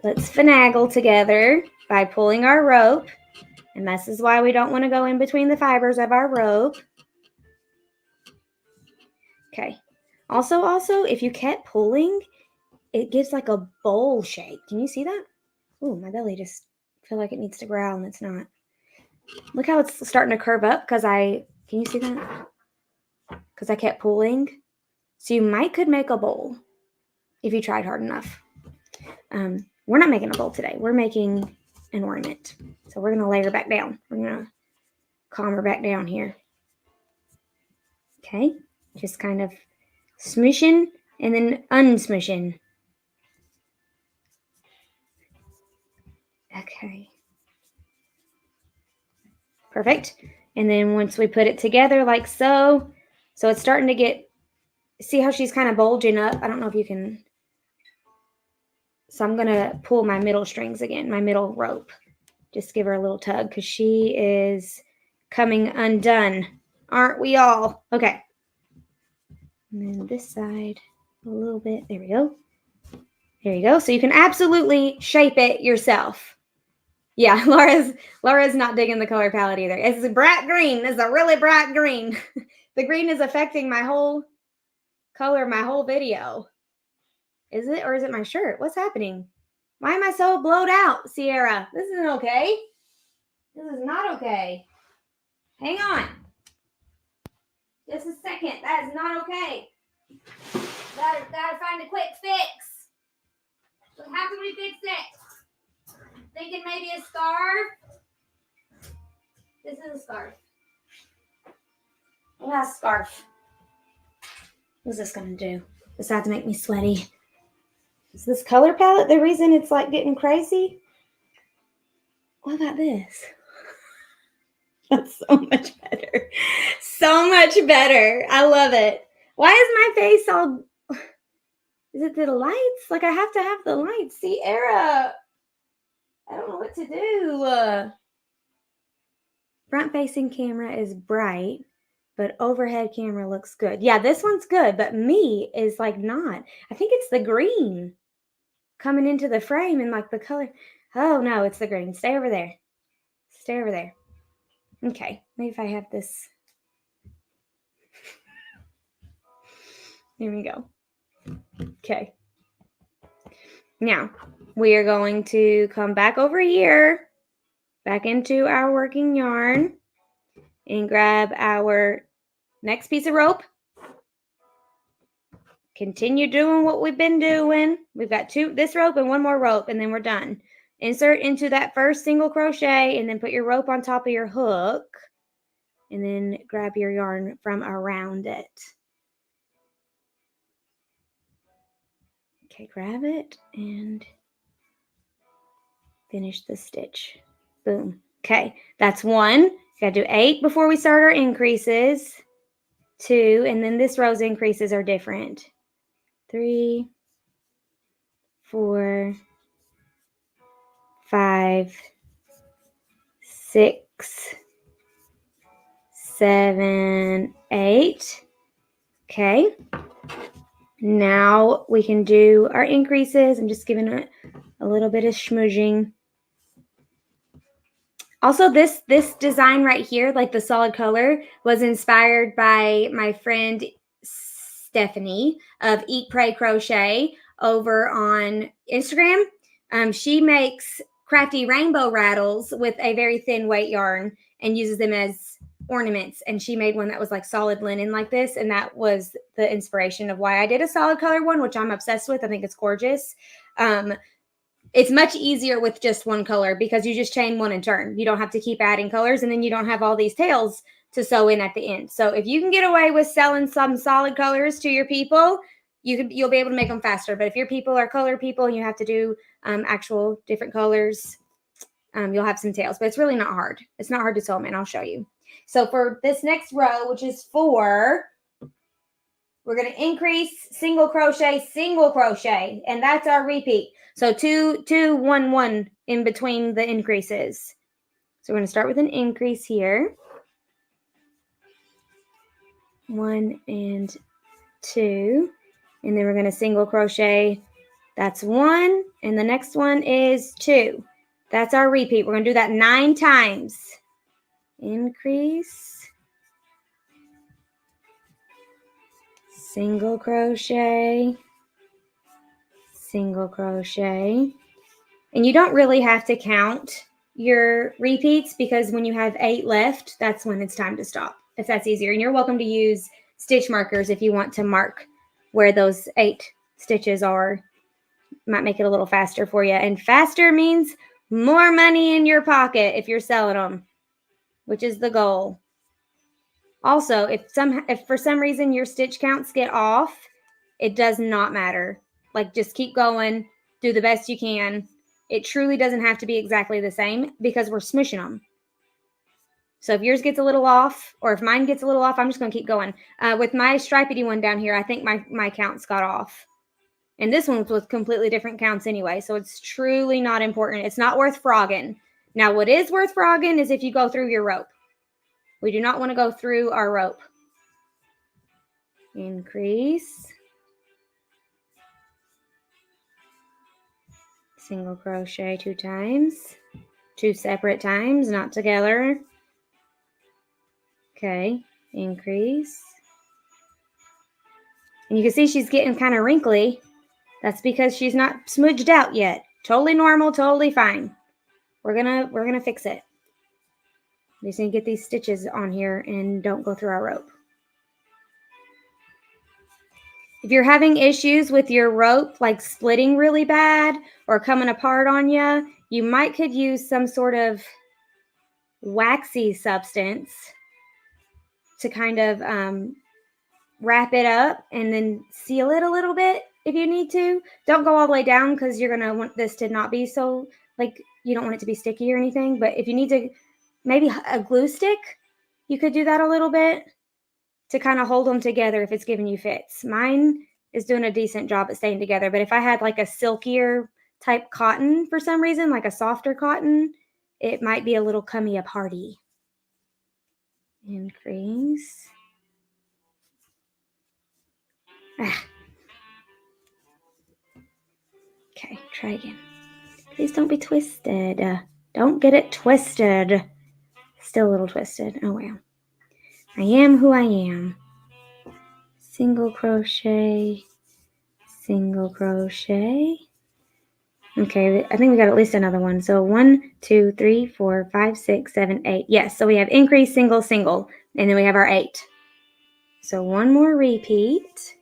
[SPEAKER 1] Let's finagle together by pulling our rope. And this is why we don't want to go in between the fibers of our rope. Okay. Also, if you kept pulling, it gives like a bowl shape. Can you see that? Oh, my belly just feel like it needs to growl and it's not. Look how it's starting to curve up because can you see that? Because I kept pulling. So you could make a bowl if you tried hard enough. We're not making a bowl today. We're making an ornament. So we're going to lay her back down. We're going to calm her back down here. Okay. Just kind of smooshing and then unsmooshing. Okay. Perfect. And then once we put it together like so it's starting to get, see how she's kind of bulging up? I don't know if you can. So I'm going to pull my middle strings again, my middle rope. Just give her a little tug because she is coming undone. Aren't we all? Okay. And then this side a little bit. There we go. There you go. So you can absolutely shape it yourself. Yeah, Laura's not digging the color palette either. It's a bright green. It's a really bright green. The green is affecting my whole color, my whole video. Is it, or is it my shirt? What's happening? Why am I so blowed out, Sierra? This isn't okay. This is not okay. Hang on. Just a second. That is not okay. Gotta find a quick fix. So how can we fix it? Thinking maybe a scarf. This is a scarf. What a scarf. What's this gonna do? Besides make me sweaty. Is this color palette the reason it's like getting crazy? What about this? That's so much better. So much better. I love it. Why is my face all... Is it the lights? Like I have to have the lights. Sierra. I don't know what to do. Front facing camera is bright, but overhead camera looks good. Yeah, this one's good, but me is like not. I think it's the green coming into the frame and like the color. Oh no, it's the green. Stay over there. Stay over there. Okay, maybe if I have this. Here we go. Okay. Now, we are going to come back over here back into our working yarn and grab our next piece of rope. Continue doing what we've been doing. We've got this rope and one more rope, and then we're done. Insert into that first single crochet and then put your rope on top of your hook and then grab your yarn from around it. Okay, grab it and finish the stitch. Boom. Okay, that's 1. Got to do 8 before we start our increases. 2, and then this row's increases are different. 3, 4, 5, 6, 7, 8. Okay. Now we can do our increases. I'm just giving it a little bit of smudging. Also, this design right here, like the solid color, was inspired by my friend Stephanie of Eat, Pray, Crochet over on Instagram. She makes Crafty Rainbow rattles with a very thin weight yarn and uses them as ornaments. And she made one that was like solid linen like this. And that was the inspiration of why I did a solid color one, which I'm obsessed with. I think it's gorgeous. It's much easier with just one color because you just chain one and turn. You don't have to keep adding colors, and then you don't have all these tails to sew in at the end. So if you can get away with selling some solid colors to your people, you'll be able to make them faster. But if your people are color people and you have to do actual different colors, you'll have some tails. But it's really not hard. It's not hard to sew them in. I'll show you. So for this next row, which is 4, we're going to increase, single crochet, and that's our repeat. So 2, 2, 1, 1 in between the increases. So we're going to start with an increase here. 1 and 2, and then we're going to single crochet. That's 1, and the next one is 2. That's our repeat. We're going to do that 9 times. Increase, single crochet, single crochet. And you don't really have to count your repeats because when you have 8 left, that's when it's time to stop, if that's easier. And you're welcome to use stitch markers if you want to mark where those 8 stitches are. Might make it a little faster for you. And faster means more money in your pocket if you're selling them, which is the goal. Also, if for some reason your stitch counts get off, it does not matter. Like, just keep going, do the best you can. It truly doesn't have to be exactly the same because we're smooshing them. So if yours gets a little off, or if mine gets a little off, I'm just going to keep going. With my stripedy one down here, I think my counts got off. And this one's with completely different counts anyway, so it's truly not important. It's not worth frogging. Now, what is worth frogging is if you go through your rope. We do not want to go through our rope. Increase. Single crochet 2 times. 2 separate times, not together. Okay, increase. And you can see she's getting kind of wrinkly. That's because she's not smudged out yet. Totally normal, totally fine. We're gonna fix it. We just need to get these stitches on here and don't go through our rope. If you're having issues with your rope, like splitting really bad or coming apart on you, you could use some sort of waxy substance to kind of wrap it up and then seal it a little bit if you need to. Don't go all the way down because you're going to want this to not be so, like, you don't want it to be sticky or anything. But if you need to, maybe a glue stick, you could do that a little bit to kind of hold them together if it's giving you fits. Mine is doing a decent job at staying together. But if I had like a silkier type cotton for some reason, like a softer cotton, it might be a little cummy aparty. Increase. Okay, try again. Please don't be twisted. Don't get it twisted. Still a little twisted. Oh, well. I am who I am. Single crochet, single crochet. Okay, I think we got at least another one. So 1, 2, 3, 4, 5, 6, 7, 8. Yes, so we have increase, single, single, and then we have our 8. So one more repeat.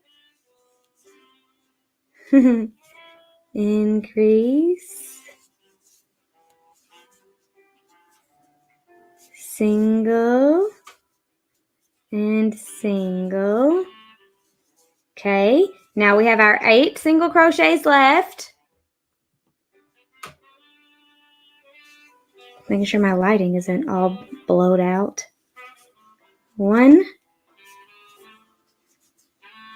[SPEAKER 1] Increase, single, and single. Okay, now we have our 8 single crochets left. Making sure my lighting isn't all blowed out. 1,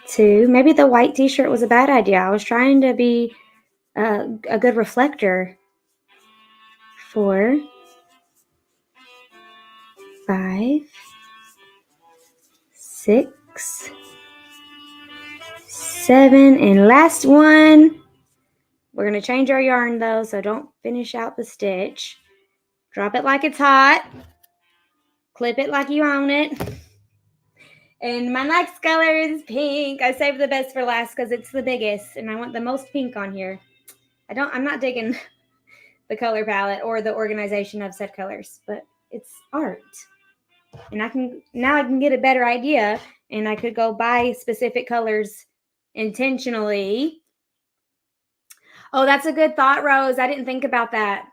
[SPEAKER 1] 2. Maybe the white t-shirt was a bad idea. I was trying to be a good reflector. 4, 5, 6, 7, and last one. We're going to change our yarn though, so don't finish out the stitch. Drop it like it's hot. Clip it like you own it. And my next color is pink. I saved the best for last because it's the biggest, and I want the most pink on here. I'm not digging the color palette or the organization of said colors, but it's art. And I can get a better idea, and I could go buy specific colors intentionally. Oh, that's a good thought, Rose. I didn't think about that.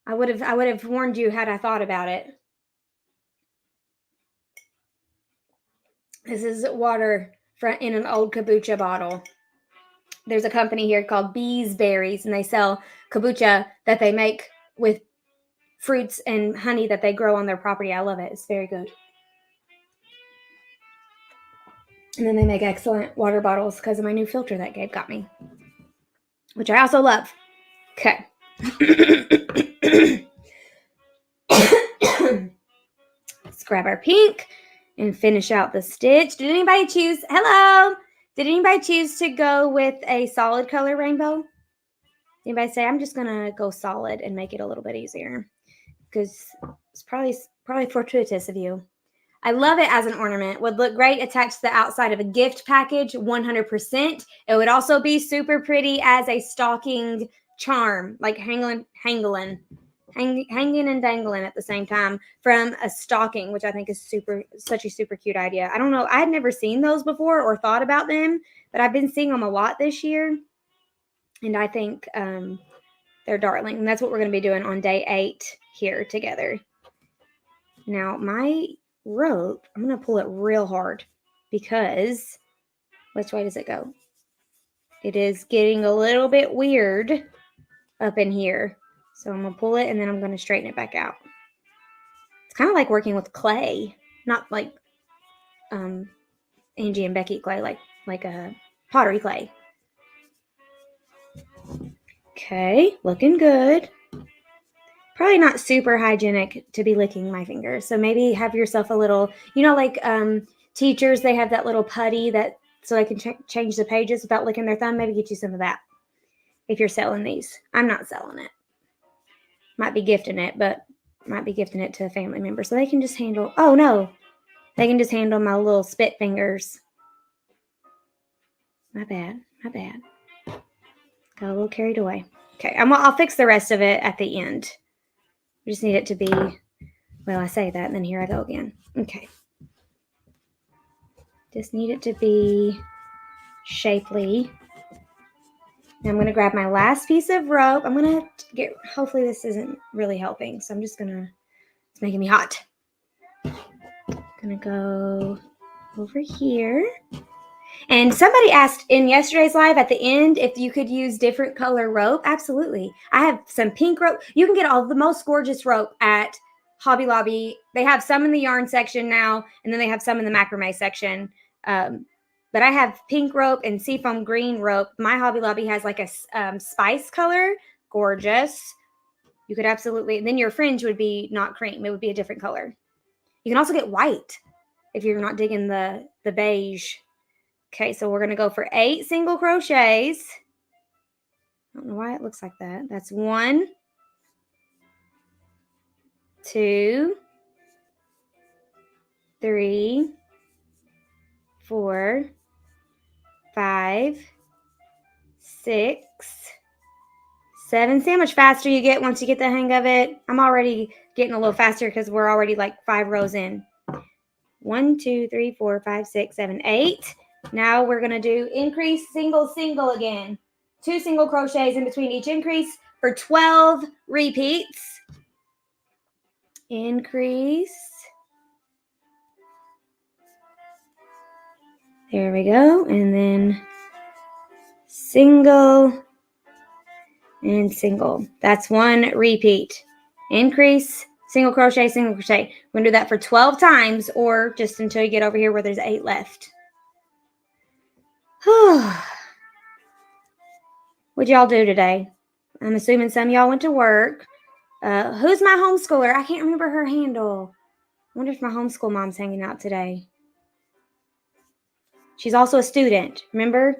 [SPEAKER 1] I would have warned you had I thought about it. This is water in an old kombucha bottle. There's a company here called Bees Berries, and they sell kombucha that they make with fruits and honey that they grow on their property. I love it. It's very good. And then they make excellent water bottles because of my new filter that Gabe got me, which I also love. Okay. Let's grab our pink and finish out the stitch. Did anybody choose? Hello. Did anybody choose to go with a solid color rainbow? Anybody say, I'm just going to go solid and make it a little bit easier? Because it's probably fortuitous of you. I love it as an ornament. Would look great attached to the outside of a gift package, 100%. It would also be super pretty as a stocking charm, like hanging and dangling at the same time from a stocking, which I think is such a super cute idea. I don't know. I had never seen those before or thought about them, but I've been seeing them a lot this year. And I think they're darling. And that's what we're going to be doing on day 8 here together. Now, my rope, I'm going to pull it real hard because which way does it go? It is getting a little bit weird up in here. So I'm going to pull it and then I'm going to straighten it back out. It's kind of like working with clay, not like Angie and Becky clay, like a pottery clay. Okay, looking good. Probably not super hygienic to be licking my fingers. So maybe have yourself a little, like teachers, they have that little putty so they can change the pages without licking their thumb. Maybe get you some of that if you're selling these. I'm not selling it. Might be gifting it, but might be gifting it to a family member. So they can just handle, oh no, they can just handle my little spit fingers. My bad. Got a little carried away. Okay, I'll fix the rest of it at the end. We just need it to be, well, I say that and then here I go again. Okay. Just need it to be shapely. Now I'm going to grab my last piece of rope. I'm going to hopefully this isn't really helping. So I'm just going to, it's making me hot. Going to go over here. And somebody asked in yesterday's live at the end if you could use different color rope. Absolutely. I have some pink rope. You can get all the most gorgeous rope at Hobby Lobby. They have some in the yarn section now, and then they have some in the macrame section. But I have pink rope and seafoam green rope. My Hobby Lobby has like a spice color. Gorgeous. You could absolutely, and then your fringe would be not cream. It would be a different color. You can also get white if you're not digging the beige. Okay, so we're going to go for 8 single crochets. I don't know why it looks like that. That's 1, 2, 3, 4, 5, 6, 7. See how much faster you get once you get the hang of it? I'm already getting a little faster because we're already like 5 rows in. 1, 2, 3, 4, 5, 6, 7, 8. Now we're going to do increase, single, single again. 2 single crochets in between each increase for 12 repeats. Increase. There we go. And then single and single. That's 1 repeat. Increase, single crochet, single crochet. We're going to do that for 12 times or just until you get over here where there's 8 left. What'd y'all do today? I'm assuming some of y'all went to work. Who's my homeschooler? I can't remember her handle. I wonder if my homeschool mom's hanging out today. She's also a student, remember?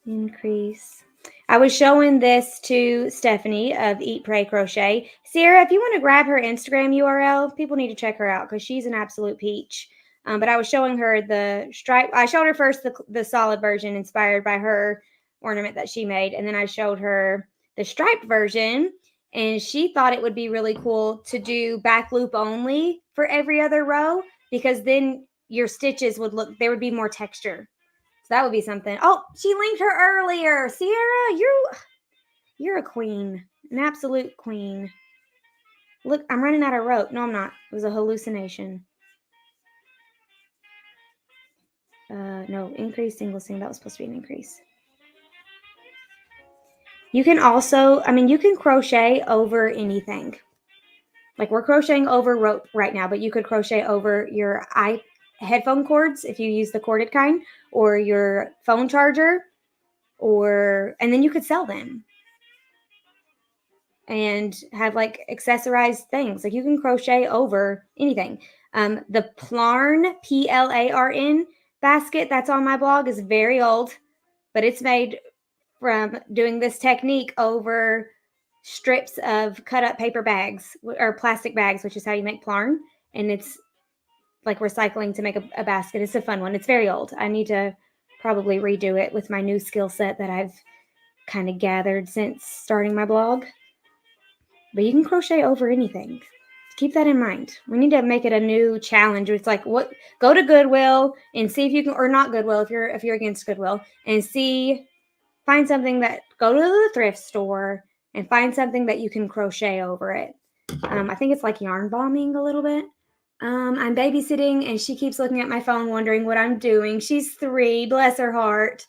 [SPEAKER 1] Increase. I was showing this to Stephanie of Eat, Pray, Crochet. Sierra, if you want to grab her Instagram URL, people need to check her out because she's an absolute peach. But I was showing her the stripe. I showed her first the solid version inspired by her ornament that she made. And then I showed her the striped version. And she thought it would be really cool to do back loop only for every other row because then your stitches would look, there would be more texture. So that would be something. Oh, she linked her earlier. Sierra, you're a queen. An absolute queen. Look, I'm running out of rope. No, I'm not. It was a hallucination. No, increase, single, single. That was supposed to be an increase. You can also, you can crochet over anything. Like we're crocheting over rope right now, but you could crochet over your headphone cords if you use the corded kind, or your phone charger, and then you could sell them and have like accessorized things. Like you can crochet over anything. The Plarn, P-L-A-R-N basket that's on my blog is very old, but it's made from doing this technique over strips of cut up paper bags or plastic bags, which is how you make Plarn. And it's like recycling to make a basket. It's a fun one. It's very old. I need to probably redo it with my new skill set that I've kind of gathered since starting my blog. But you can crochet over anything. Keep that in mind. We need to make it a new challenge. It's like, go to Goodwill and see if you can, or not Goodwill if you're against Goodwill, and find something go to the thrift store and find something that you can crochet over it. I think it's like yarn bombing a little bit. I'm babysitting and she keeps looking at my phone wondering what I'm doing. She's 3, bless her heart.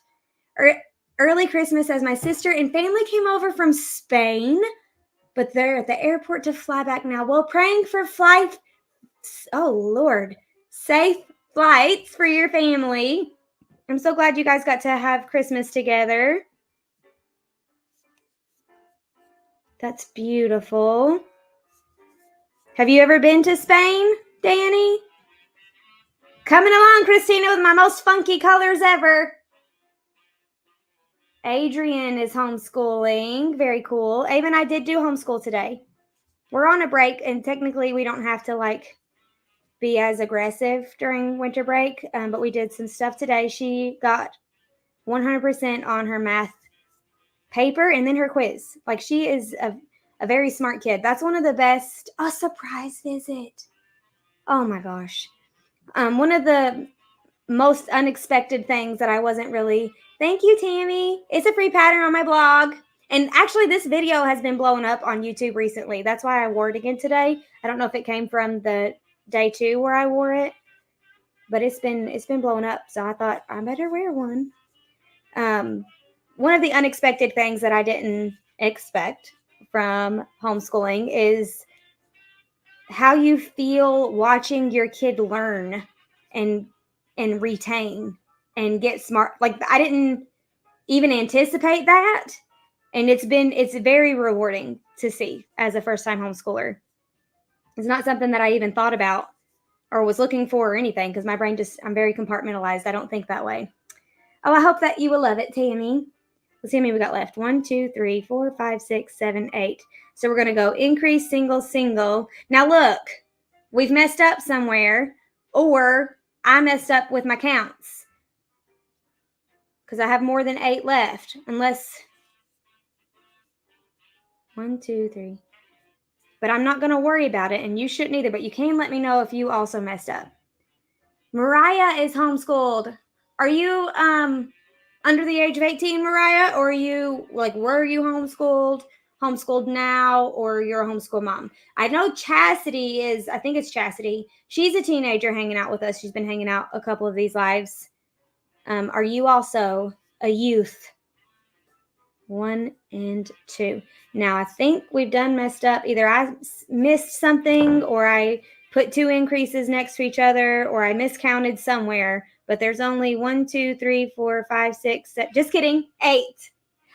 [SPEAKER 1] Early Christmas as my sister and family came over from Spain, but they're at the airport to fly back now. Well, praying for flight. Oh, Lord. Safe flights for your family. I'm so glad you guys got to have Christmas together. That's beautiful. Have you ever been to Spain, Danny? Coming along, Christina, with my most funky colors ever. Adrian is homeschooling. Very cool. Ava and I did do homeschool today. We're on a break, and technically we don't have to be as aggressive during winter break, but we did some stuff today. She got 100% on her math paper and then her quiz. Like she is a very smart kid. That's one of the best. A surprise visit. Oh my gosh. One of the most unexpected things that I wasn't really. Thank you, Tammy. It's a free pattern on my blog. And actually, this video has been blowing up on YouTube recently. That's why I wore it again today. I don't know if it came from the day 2 where I wore it, but it's been blowing up. So I thought I better wear one. One of the unexpected things that I didn't expect from homeschooling is how you feel watching your kid learn and retain and get smart. Like I didn't even anticipate that. And it's very rewarding to see as a first-time homeschooler. It's not something that I even thought about or was looking for or anything because my brain I'm very compartmentalized. I don't think that way. Oh, I hope that you will love it, Tammy. Let's see how many we got left. 1, 2, 3, 4, 5, 6, 7, 8. So we're going to go increase, single, single. Now look, we've messed up somewhere, or I messed up with my counts because I have more than 8 left. Unless, 1, 2, 3. But I'm not going to worry about it, and you shouldn't either, but you can let me know if you also messed up. Mariah is homeschooled. Are you under the age of 18, Mariah? Or are you, like, were you homeschooled now, or you're a homeschool mom? I know Chastity is, I think it's Chastity. She's a teenager hanging out with us. She's been hanging out a couple of these lives. Are you also a youth? 1 and 2. Now, I think we've done messed up. Either I missed something, or I put 2 increases next to each other, or I miscounted somewhere. But there's only 1, 2, 3, 4, 5, 6, 7. Just kidding. 8.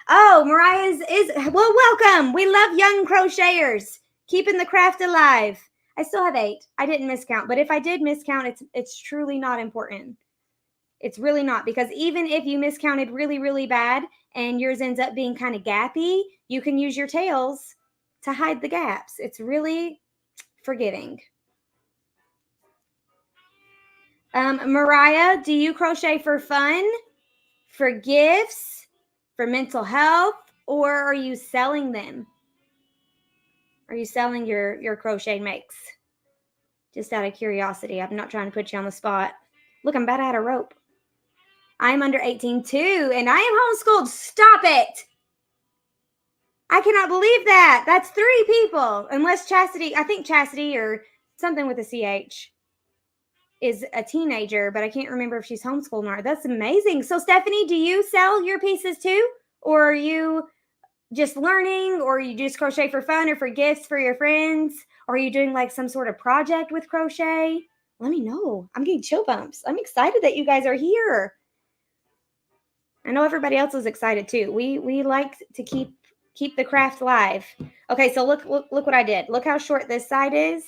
[SPEAKER 1] Oh, Mariah is well, welcome. We love young crocheters. Keeping the craft alive. I still have 8. I didn't miscount. But if I did miscount, it's truly not important. It's really not, because even if you miscounted really, really bad and yours ends up being kind of gappy, you can use your tails to hide the gaps. It's really forgiving. Mariah, do you crochet for fun, for gifts, for mental health, or are you selling them? Are you selling your crochet makes? Just out of curiosity. I'm not trying to put you on the spot. Look, I'm about out of rope. I'm under 18 too, and I am homeschooled. Stop it. I cannot believe that. That's 3 people. Unless Chastity, I think Chastity or something with a CH is a teenager, but I can't remember if she's homeschooled or not. That's amazing. So Stephanie, do you sell your pieces too? Or are you just learning, or you just crochet for fun or for gifts for your friends? Or are you doing like some sort of project with crochet? Let me know. I'm getting chill bumps. I'm excited that you guys are here. I know everybody else is excited too. We like to keep the craft live. Okay, so look what I did. Look how short this side is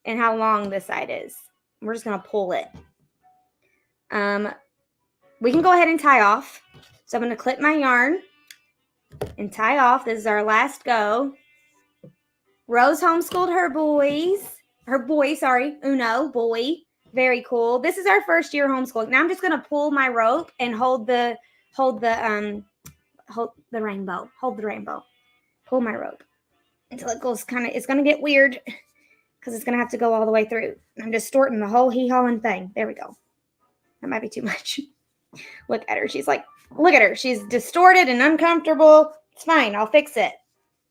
[SPEAKER 1] and how long this side is. We're just gonna pull it. We can go ahead and tie off. So I'm gonna clip my yarn and tie off. This is our last go. Rose homeschooled her boy, Uno, boy. Very cool. This is our first year homeschooling. Now I'm just gonna pull my rope and hold the rainbow. Hold the rainbow. Pull my rope until it goes it's gonna get weird because it's gonna have to go all the way through. I'm distorting the whole hee-hawing thing. There we go. That might be too much. Look at her. Look at her. She's distorted and uncomfortable. It's fine. I'll fix it.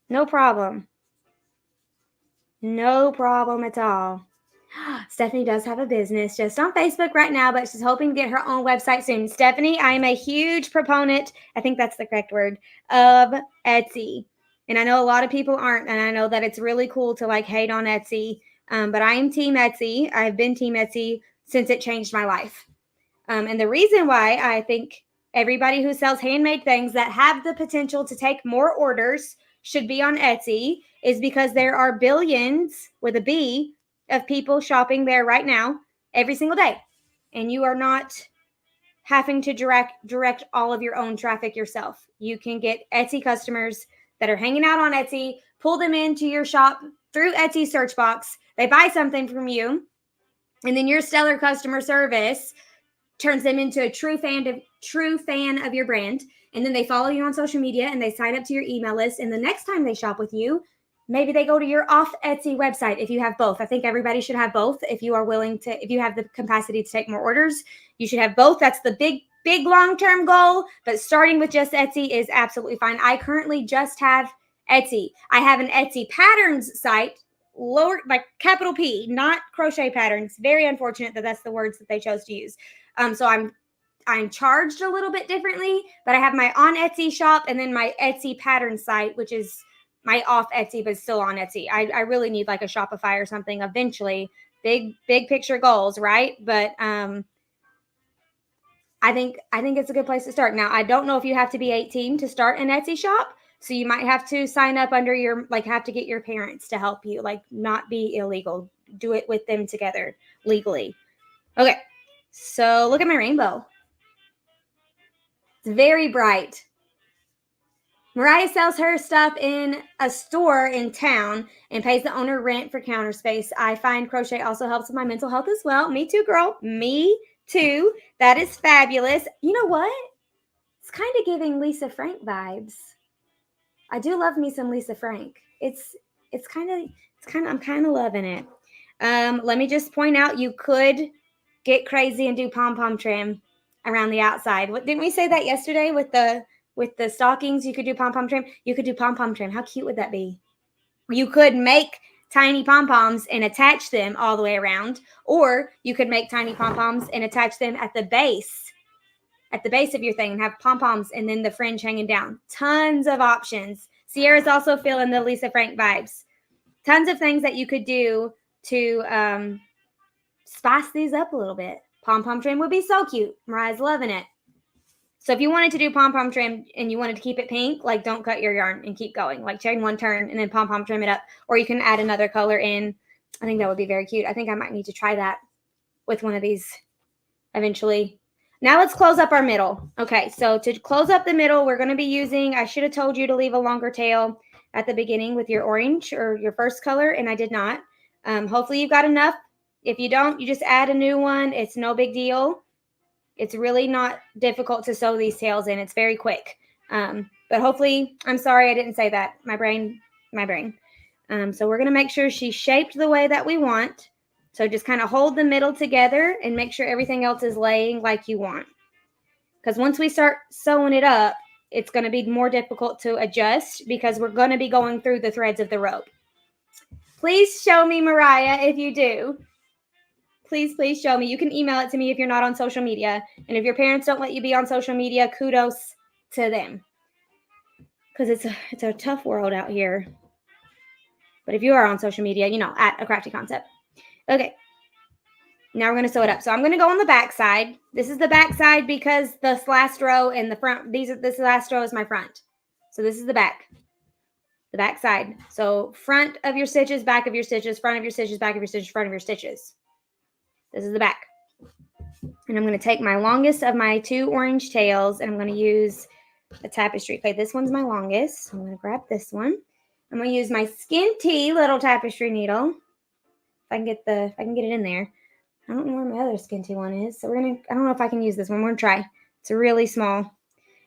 [SPEAKER 1] No problem. No problem at all. Stephanie does have a business just on Facebook right now, but she's hoping to get her own website soon. Stephanie, I am a huge proponent, I think that's the correct word, of Etsy. And I know a lot of people aren't, and I know that it's really cool to like hate on Etsy, but I am Team Etsy. I've been Team Etsy since it changed my life. And the reason why I think everybody who sells handmade things that have the potential to take more orders should be on Etsy is because there are billions, with a B, of people shopping there right now every single day. And you are not having to direct all of your own traffic yourself. You can get Etsy customers that are hanging out on Etsy, pull them into your shop through Etsy search box. They buy something from you, and then your stellar customer service turns them into a true fan of your brand. And then they follow you on social media and they sign up to your email list. And the next time they shop with you, maybe they go to your off Etsy website if you have both. I think everybody should have both. If you are willing to, if you have the capacity to take more orders, you should have both. That's the big long-term goal. But starting with just Etsy is absolutely fine. I currently just have Etsy. I have an Etsy patterns site, lower, like capital P, not crochet patterns. Very unfortunate that that's the words that they chose to use. So I'm charged a little bit differently, but I have my on Etsy shop and then my Etsy pattern site, which is my off Etsy, but still on Etsy. I really need like a Shopify or something eventually. Big picture goals, right? But I think it's a good place to start. Now, I don't know if you have to be 18 to start an Etsy shop. So you might have to sign up under have to get your parents to help you, like not be illegal. Do it with them together legally. Okay. So look at my rainbow. It's very bright. Mariah sells her stuff in a store in town and pays the owner rent for counter space. I find crochet also helps with my mental health as well. Me too, girl. Me too. That is fabulous. You know what? It's kind of giving Lisa Frank vibes. I do love me some Lisa Frank. I'm kind of loving it. Let me just point out, you could get crazy and do pom-pom trim around the outside. What, didn't we say that yesterday with the stockings? You could do pom-pom trim. You could do pom-pom trim. How cute would that be? You could make tiny pom-poms and attach them all the way around, or you could make tiny pom-poms and attach them at the base of your thing and have pom-poms and then the fringe hanging down. Tons of options. Sierra's also feeling the Lisa Frank vibes. Tons of things that you could do to spice these up a little bit. Pom-pom trim would be so cute. Mariah's loving it. So if you wanted to do pom-pom trim and you wanted to keep it pink, like don't cut your yarn and keep going. Like chain one turn and then pom-pom trim it up. Or you can add another color in. I think that would be very cute. I think I might need to try that with one of these eventually. Now let's close up our middle. Okay, so to close up the middle, we're going to be using, I should have told you to leave a longer tail at the beginning with your orange or your first color, and I did not. Hopefully you've got enough. If you don't, you just add a new one. It's no big deal. It's really not difficult to sew these tails in. It's very quick. But hopefully, I'm sorry I didn't say that. My brain. So we're going to make sure she's shaped the way that we want. So just kind of hold the middle together and make sure everything else is laying like you want. Because once we start sewing it up, it's going to be more difficult to adjust because we're going to be going through the threads of the rope. Please show me, Mariah, if you do. Please show me. You can email it to me if you're not on social media. And if your parents don't let you be on social media, kudos to them. Because it's a tough world out here. But if you are on social media, you know, at A Crafty Concept. Okay. Now we're going to sew it up. So I'm going to go on the back side. This is the back side because this last row and the front, this last row is my front. So this is the back side. So front of your stitches, back of your stitches, front of your stitches, back of your stitches, front of your stitches. This is the back. And I'm going to take my longest of my two orange tails and I'm going to use a tapestry. Okay, this one's my longest. So I'm going to grab this one. I'm going to use my Skin-Tee little tapestry needle. If I can get it in there. I don't know where my other Skin-Tee one is. So I don't know if I can use this one. We're going to try. It's really small.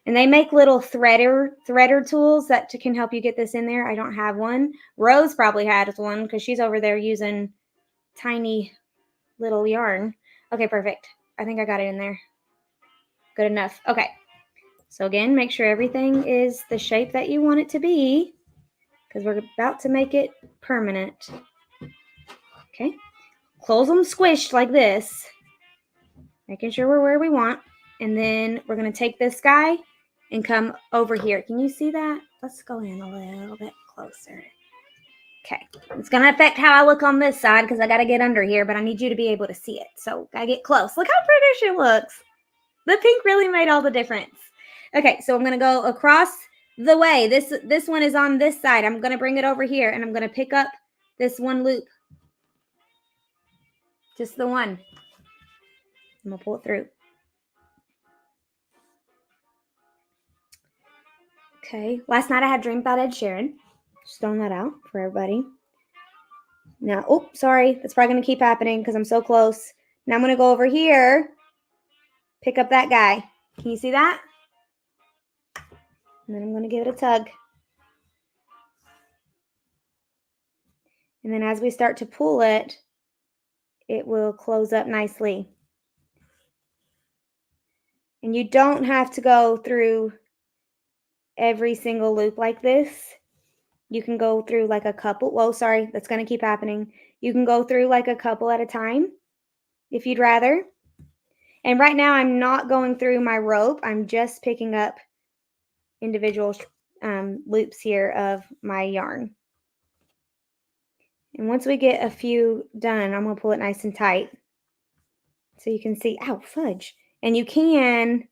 [SPEAKER 1] And they make little threader tools that can help you get this in there. I don't have one. Rose probably has one because she's over there using tiny little yarn. Okay, perfect. I think I got it in there. Good enough. Okay. So again, make sure everything is the shape that you want it to be because we're about to make it permanent. Okay. Close them squished like this. Making sure we're where we want. And then we're going to take this guy and come over here. Can you see that? Let's go in a little bit closer. Okay. It's going to affect how I look on this side because I got to get under here, but I need you to be able to see it. So I get close. Look how pretty she looks. The pink really made all the difference. Okay, so I'm going to go across the way. This one is on this side. I'm going to bring it over here, and I'm going to pick up this one loop. Just the one. I'm going to pull it through. Okay, last night I had a dream about Ed Sheeran. Just throwing that out for everybody. Now, oh, sorry. That's probably going to keep happening because I'm so close. Now I'm going to go over here, pick up that guy. Can you see that? And then I'm going to give it a tug. And then as we start to pull it, it will close up nicely. And you don't have to go through every single loop like this. You can go through like a couple. Whoa, sorry, that's going to keep happening. You can go through like a couple at a time if you'd rather. And right now I'm not going through my rope. I'm just picking up individual loops here of my yarn. And once we get a few done, I'm going to pull it nice and tight. So you can see, ow, fudge. And you can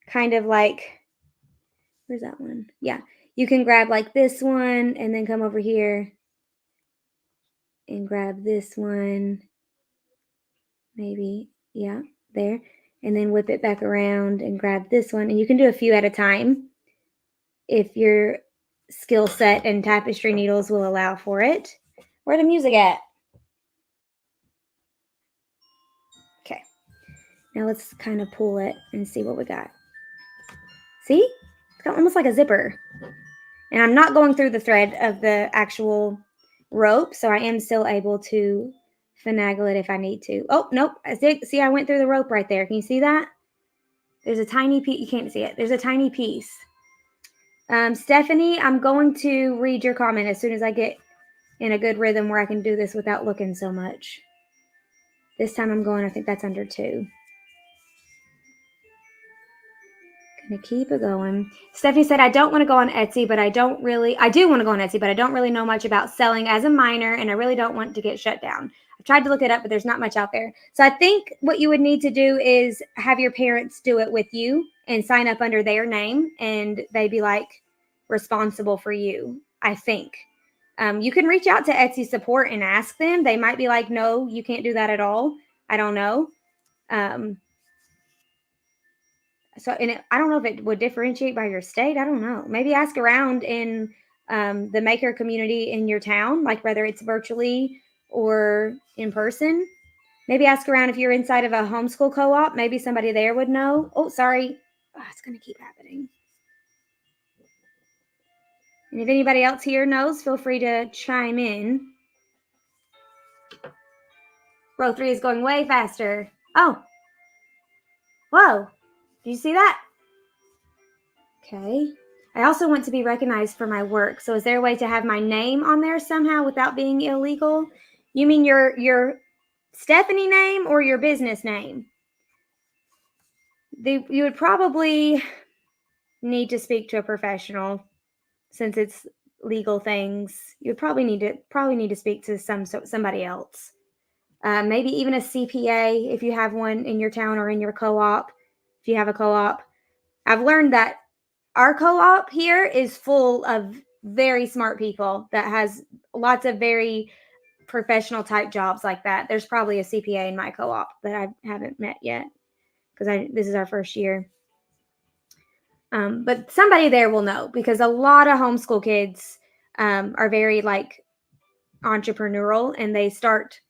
[SPEAKER 1] kind of like, where's that one? Yeah, you can grab like this one and then come over here and grab this one. Maybe, yeah, there. And then whip it back around and grab this one. And you can do a few at a time if your skill set and tapestry needles will allow for it. Where the music at? Okay. Now let's kind of pull it and see what we got. See? It's got almost like a zipper. And I'm not going through the thread of the actual rope, so I am still able to finagle it if I need to. Oh, nope. See, I went through the rope right there. Can you see that? There's a tiny piece. You can't see it. There's a tiny piece. Stephanie, I'm going to read your comment as soon as I get in a good rhythm where I can do this without looking so much. This time I'm going, I think that's under 2. Gonna keep it going. Stephanie said, I don't want to go on Etsy, but I do want to go on Etsy, but I don't really know much about selling as a minor, and I really don't want to get shut down. I've tried to look it up, but there's not much out there. So I think what you would need to do is have your parents do it with you and sign up under their name, and they'd be like responsible for you, I think. You can reach out to Etsy support and ask them. They might be like, no, you can't do that at all. I don't know. I don't know if it would differentiate by your state. I don't know. Maybe ask around in the maker community in your town, like whether it's virtually or in person. Maybe ask around if you're inside of a homeschool co-op. Maybe somebody there would know. Oh, sorry. Oh, it's going to keep happening. And if anybody else here knows, feel free to chime in. Row 3 is going way faster. Oh. Whoa. Did you see that? Okay. I also want to be recognized for my work. So is there a way to have my name on there somehow without being illegal? You mean your Stephanie name or your business name? You would probably need to speak to a professional since it's legal things. You would probably need to speak to somebody else. Maybe even a CPA if you have one in your town or in your co-op. If you have a co-op, I've learned that our co-op here is full of very smart people that has lots of very professional type jobs like that. There's probably a CPA in my co-op that I haven't met yet because this is our first year. But somebody there will know because a lot of homeschool kids are very like entrepreneurial and they start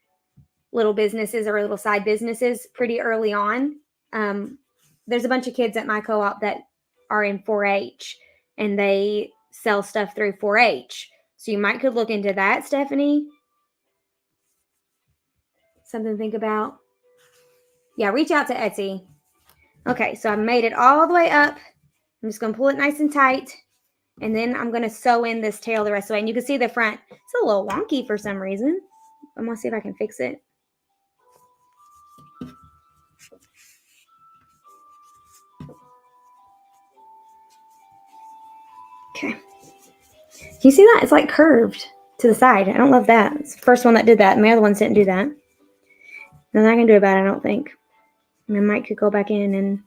[SPEAKER 1] little businesses or little side businesses pretty early on. There's a bunch of kids at my co-op that are in 4-H and they sell stuff through 4-H. So you could look into that, Stephanie. Something to think about. Yeah, reach out to Etsy. Okay, so I made it all the way up. I'm just going to pull it nice and tight. And then I'm going to sew in this tail the rest of the way. And you can see the front. It's a little wonky for some reason. I'm going to see if I can fix it. Okay. Can you see that? It's like curved to the side. I don't love that. It's the first one that did that. And my other ones didn't do that. Nothing I can do about it, I don't think. And I might could go back in and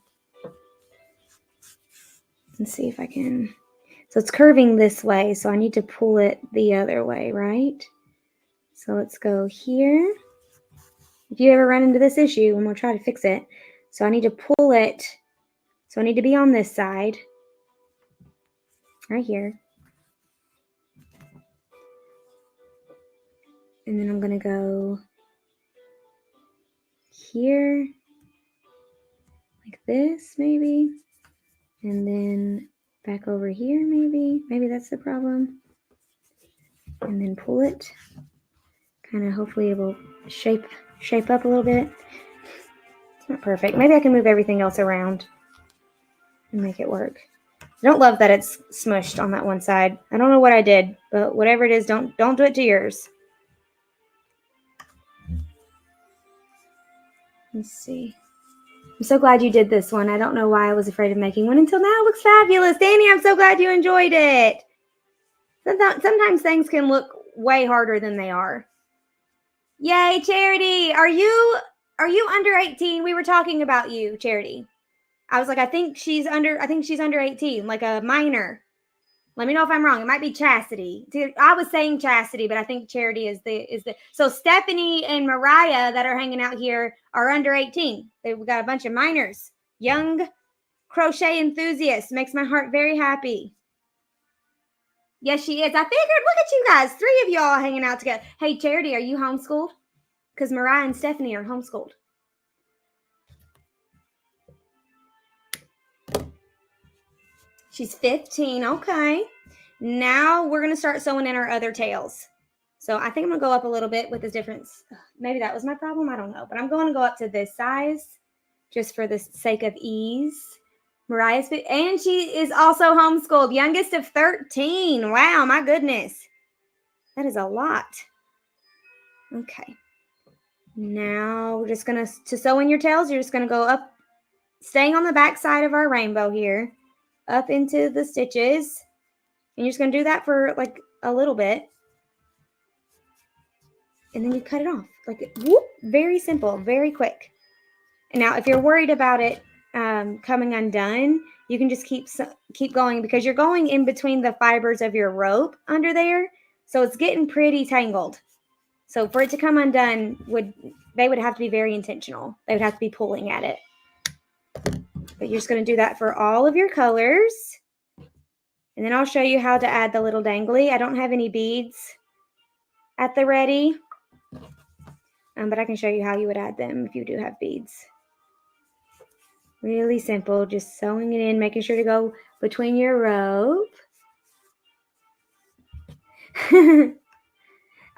[SPEAKER 1] see if I can. So it's curving this way, so I need to pull it the other way, right? So let's go here. If you ever run into this issue, and we'll try to fix it. So I need to pull it. So I need to be on this side. Right here. And then I'm going to go here. Like this, maybe. And then back over here, maybe. Maybe that's the problem. And then pull it. Kind of hopefully it will shape up a little bit. It's not perfect. Maybe I can move everything else around and make it work. I don't love that it's smushed on that one side. I don't know what I did, but whatever it is, don't do it to yours. Let's see. I'm so glad you did this one. I don't know why I was afraid of making one until now. It looks fabulous. Danny, I'm so glad you enjoyed it. Sometimes things can look way harder than they are. Yay, Charity. Are you under 18? We were talking about you, Charity. I was like, I think she's under 18, like a minor. Let me know if I'm wrong. It might be Chastity. I was saying Chastity, but I think Charity is the. So Stephanie and Mariah that are hanging out here are under 18. We've got a bunch of minors, young crochet enthusiasts. Makes my heart very happy. Yes, she is. I figured. Look at you guys. 3 of y'all hanging out together. Hey, Charity, are you homeschooled? Because Mariah and Stephanie are homeschooled. She's 15. Okay. Now we're going to start sewing in our other tails. So I think I'm going to go up a little bit with this difference. Maybe that was my problem. I don't know. But I'm going to go up to this size just for the sake of ease. Mariah's, and she is also homeschooled, youngest of 13. Wow, my goodness. That is a lot. Okay. Now we're just going to sew in your tails. You're just going to go up, staying on the back side of our rainbow here, up into the stitches. And you're just going to do that for like a little bit. And then you cut it off. Like, whoop, very simple, very quick. And now if you're worried about it coming undone, you can just keep going because you're going in between the fibers of your rope under there. So it's getting pretty tangled. So for it to come undone, they would have to be very intentional. They would have to be pulling at it. But you're just going to do that for all of your colors. And then I'll show you how to add the little dangly. I don't have any beads at the ready. But I can show you how you would add them if you do have beads. Really simple, just sewing it in, making sure to go between your rope.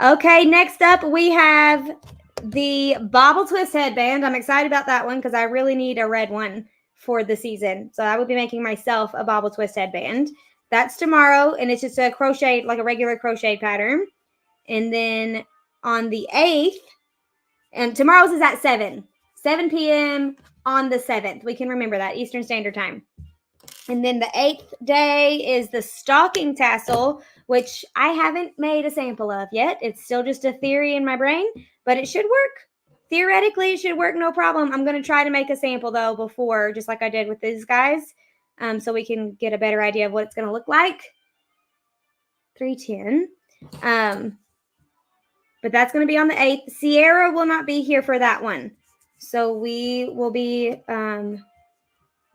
[SPEAKER 1] Okay, next up we have the Bobble Twist headband. I'm excited about that one because I really need a red one for the season. So I will be making myself a Bobble Twist headband. That's tomorrow, and it's just a crochet, like a regular crochet pattern. And then on the 8th, and tomorrow's is at 7 p.m. on the 7th. We can remember that, Eastern Standard Time. And then the 8th day is the stocking tassel, which I haven't made a sample of yet. It's still just a theory in my brain, but it should work. Theoretically, it should work no problem. I'm going to try to make a sample, though, before, just like I did with these guys, so we can get a better idea of what it's going to look like. 310. But that's going to be on the 8th. Sierra will not be here for that one. So we will be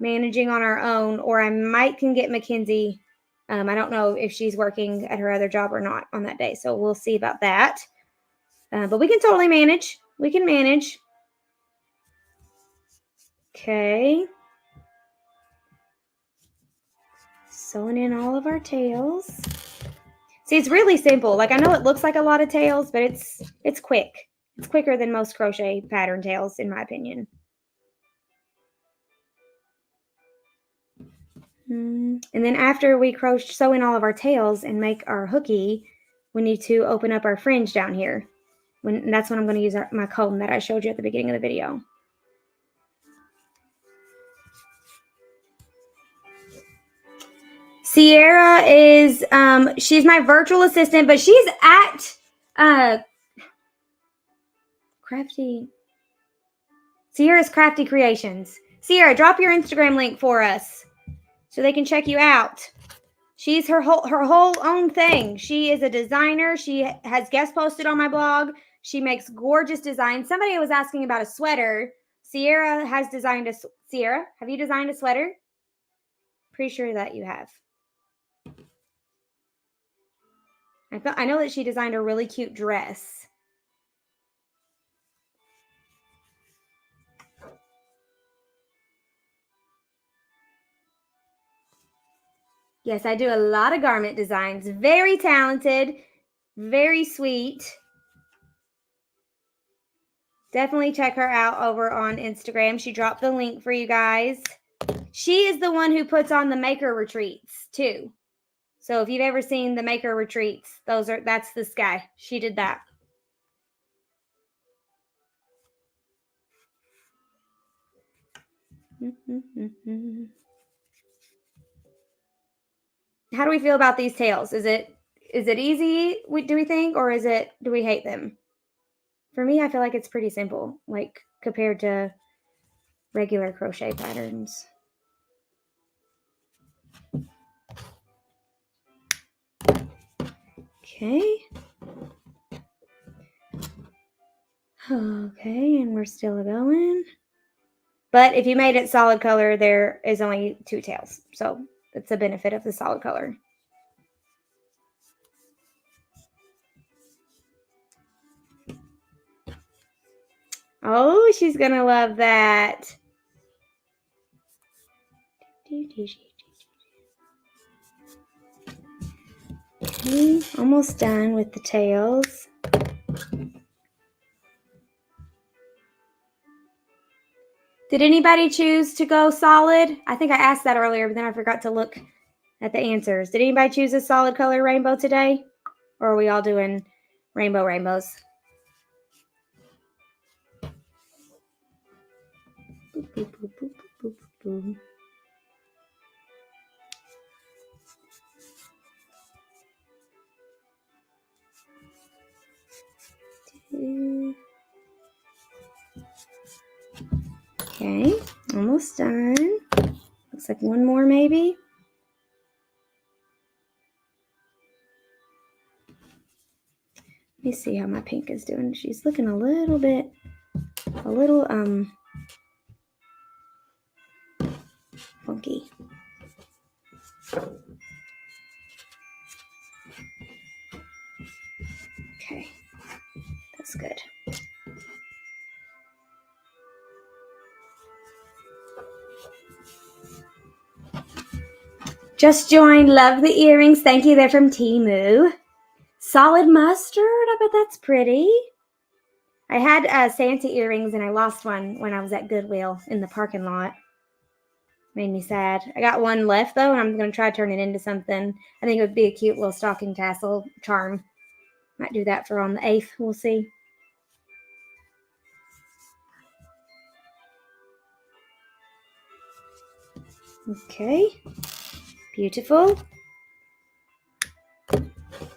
[SPEAKER 1] managing on our own, or I might can get Mackenzie. I don't know if she's working at her other job or not on that day. So we'll see about that. But we can totally manage. We can manage. Okay. Sewing in all of our tails. See, it's really simple. Like, I know it looks like a lot of tails, but it's quick. It's quicker than most crochet pattern tails, in my opinion. And then after we sew in all of our tails and make our hooky, we need to open up our fringe down here. And that's when I'm going to use my comb that I showed you at the beginning of the video. Sierra is, she's my virtual assistant, but she's at Sierra's Crafty Creations. Sierra, drop your Instagram link for us so they can check you out. She's her whole own thing. She is a designer. She has guest posted on my blog. She makes gorgeous designs. Somebody was asking about a sweater. Sierra has designed Sierra, have you designed a sweater? Pretty sure that you have. I know that she designed a really cute dress. Yes, I do a lot of garment designs. Very talented, very sweet. Definitely check her out over on Instagram. She dropped the link for you guys. She is the one who puts on the maker retreats too. So if you've ever seen the maker retreats, that's this guy. She did that. How do we feel about these tails? Is it easy, do we think, or do we hate them? For me, I feel like it's pretty simple, like compared to regular crochet patterns. Okay. Okay, and we're still going. But if you made it solid color, there is only 2 tails. So that's the benefit of the solid color. Oh, she's going to love that. Okay, almost done with the tails. Did anybody choose to go solid? I think I asked that earlier, but then I forgot to look at the answers. Did anybody choose a solid color rainbow today? Or are we all doing rainbows? Boop, boop, boop, boop, boop, boop. Okay, almost done. Looks like one more maybe. Let me see how my pink is doing. She's looking a little funky. Okay, that's good. Just joined. Love the earrings. Thank you. They're from Temu. Solid mustard. I bet that's pretty. I had Santa earrings and I lost one when I was at Goodwill in the parking lot. Made me sad. I got one left though, and I'm going to try to turn it into something. I think it would be a cute little stocking tassel charm. Might do that for on the 8th. We'll see. Okay. Beautiful.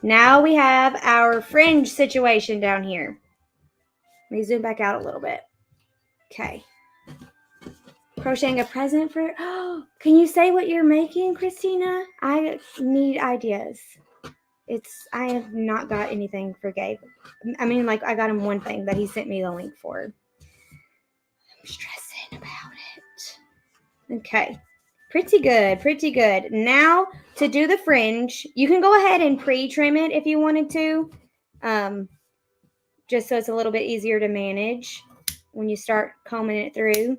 [SPEAKER 1] Now we have our fringe situation down here. Let me zoom back out a little bit. Okay. Crocheting a present for... Oh, can you say what you're making, Christina? I need ideas. I have not got anything for Gabe. I mean, like, I got him one thing that he sent me the link for. I'm stressing about it. Okay. Pretty good, pretty good. Now, to do the fringe, you can go ahead and pre-trim it if you wanted to. Just so it's a little bit easier to manage when you start combing it through.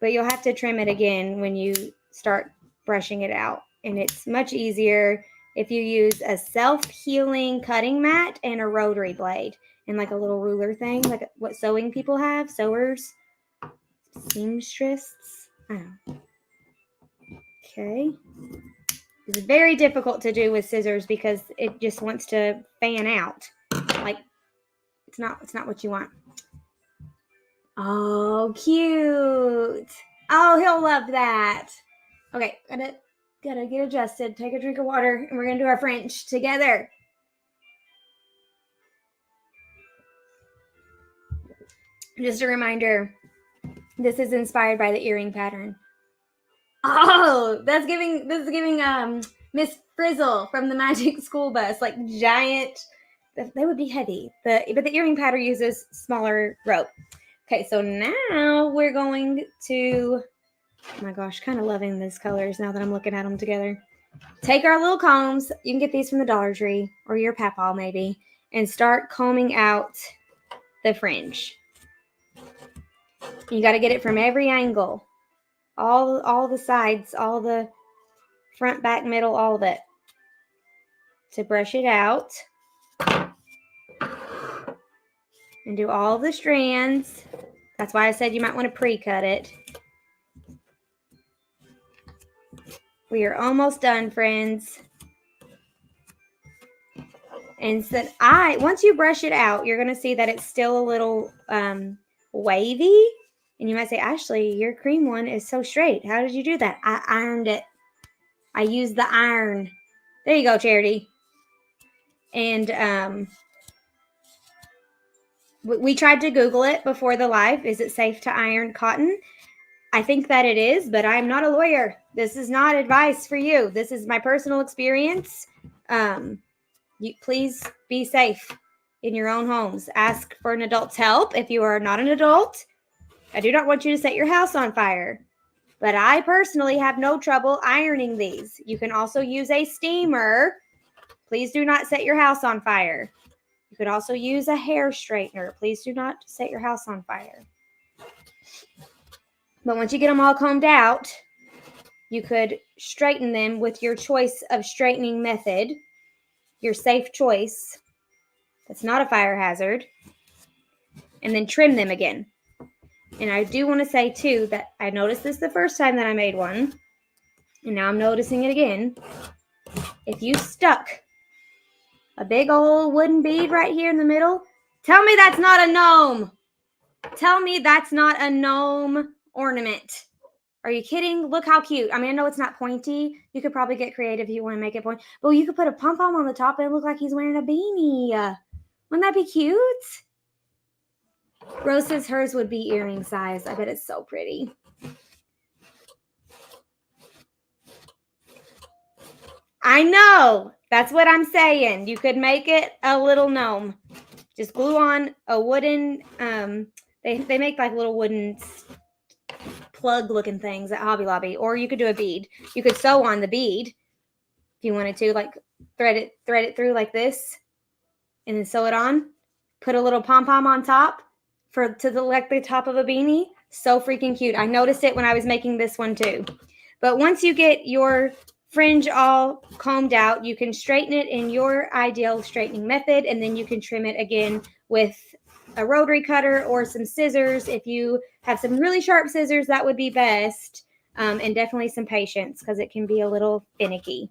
[SPEAKER 1] But you'll have to trim it again when you start brushing it out. And it's much easier if you use a self-healing cutting mat and a rotary blade and like a little ruler thing, like what sewing people have, sewers, seamstresses. I don't know. Okay. It's very difficult to do with scissors because it just wants to fan out. Like it's not what you want. Oh, cute. Oh, he'll love that. Okay, gotta get adjusted. Take a drink of water, and we're gonna do our French together. Just a reminder, this is inspired by the earring pattern. Oh, this is giving Miss Frizzle from the Magic School Bus, like giant. They would be heavy. But the earring pattern uses smaller rope. Okay, so now we're going to, oh my gosh, kind of loving these colors now that I'm looking at them together. Take our little combs. You can get these from the Dollar Tree or your Papaw maybe, and start combing out the fringe. You got to get it from every angle. All the sides, all the front, back, middle, all of it. To brush it out. And do all the strands. That's why I said you might want to pre-cut it. We are almost done, friends. And so once you brush it out, you're going to see that it's still a little wavy. And you might say, Ashley, your cream one is so straight. How did you do that? I ironed it. I used the iron. There you go, Charity. And we tried to Google it before the live. Is it safe to iron cotton? I think that it is, but I'm not a lawyer. This is not advice for you. This is my personal experience. Please be safe in your own homes. Ask for an adult's help if you are not an adult. I do not want you to set your house on fire, but I personally have no trouble ironing these. You can also use a steamer. Please do not set your house on fire. You could also use a hair straightener. Please do not set your house on fire. But once you get them all combed out, you could straighten them with your choice of straightening method. your safe choice that's not a fire hazard, and then trim them again. And I do want to say too that I noticed this the first time that I made one, and now I'm noticing it again. If you stuck a big old wooden bead right here in the middle, tell me that's not a gnome. Tell me that's not a gnome ornament. Are you kidding? Look how cute. I mean, I know it's not pointy. You could probably get creative if you want to make it pointy. But you could put a pom-pom on the top and it look like he's wearing a beanie. Wouldn't that be cute? Rose says hers would be earring size. I bet it's so pretty. I know. That's what I'm saying. You could make it a little gnome. Just glue on a wooden, they make like little wooden plug looking things at Hobby Lobby, or you could do a bead. You could sew on the bead if you wanted to, like thread it through like this and then sew it on. Put a little pom-pom on top to the top of a beanie. So freaking cute. I noticed it when I was making this one too. But once you get your fringe all combed out, you can straighten it in your ideal straightening method, and then you can trim it again with a rotary cutter or some scissors. If you have some really sharp scissors, that would be best, and definitely some patience because it can be a little finicky.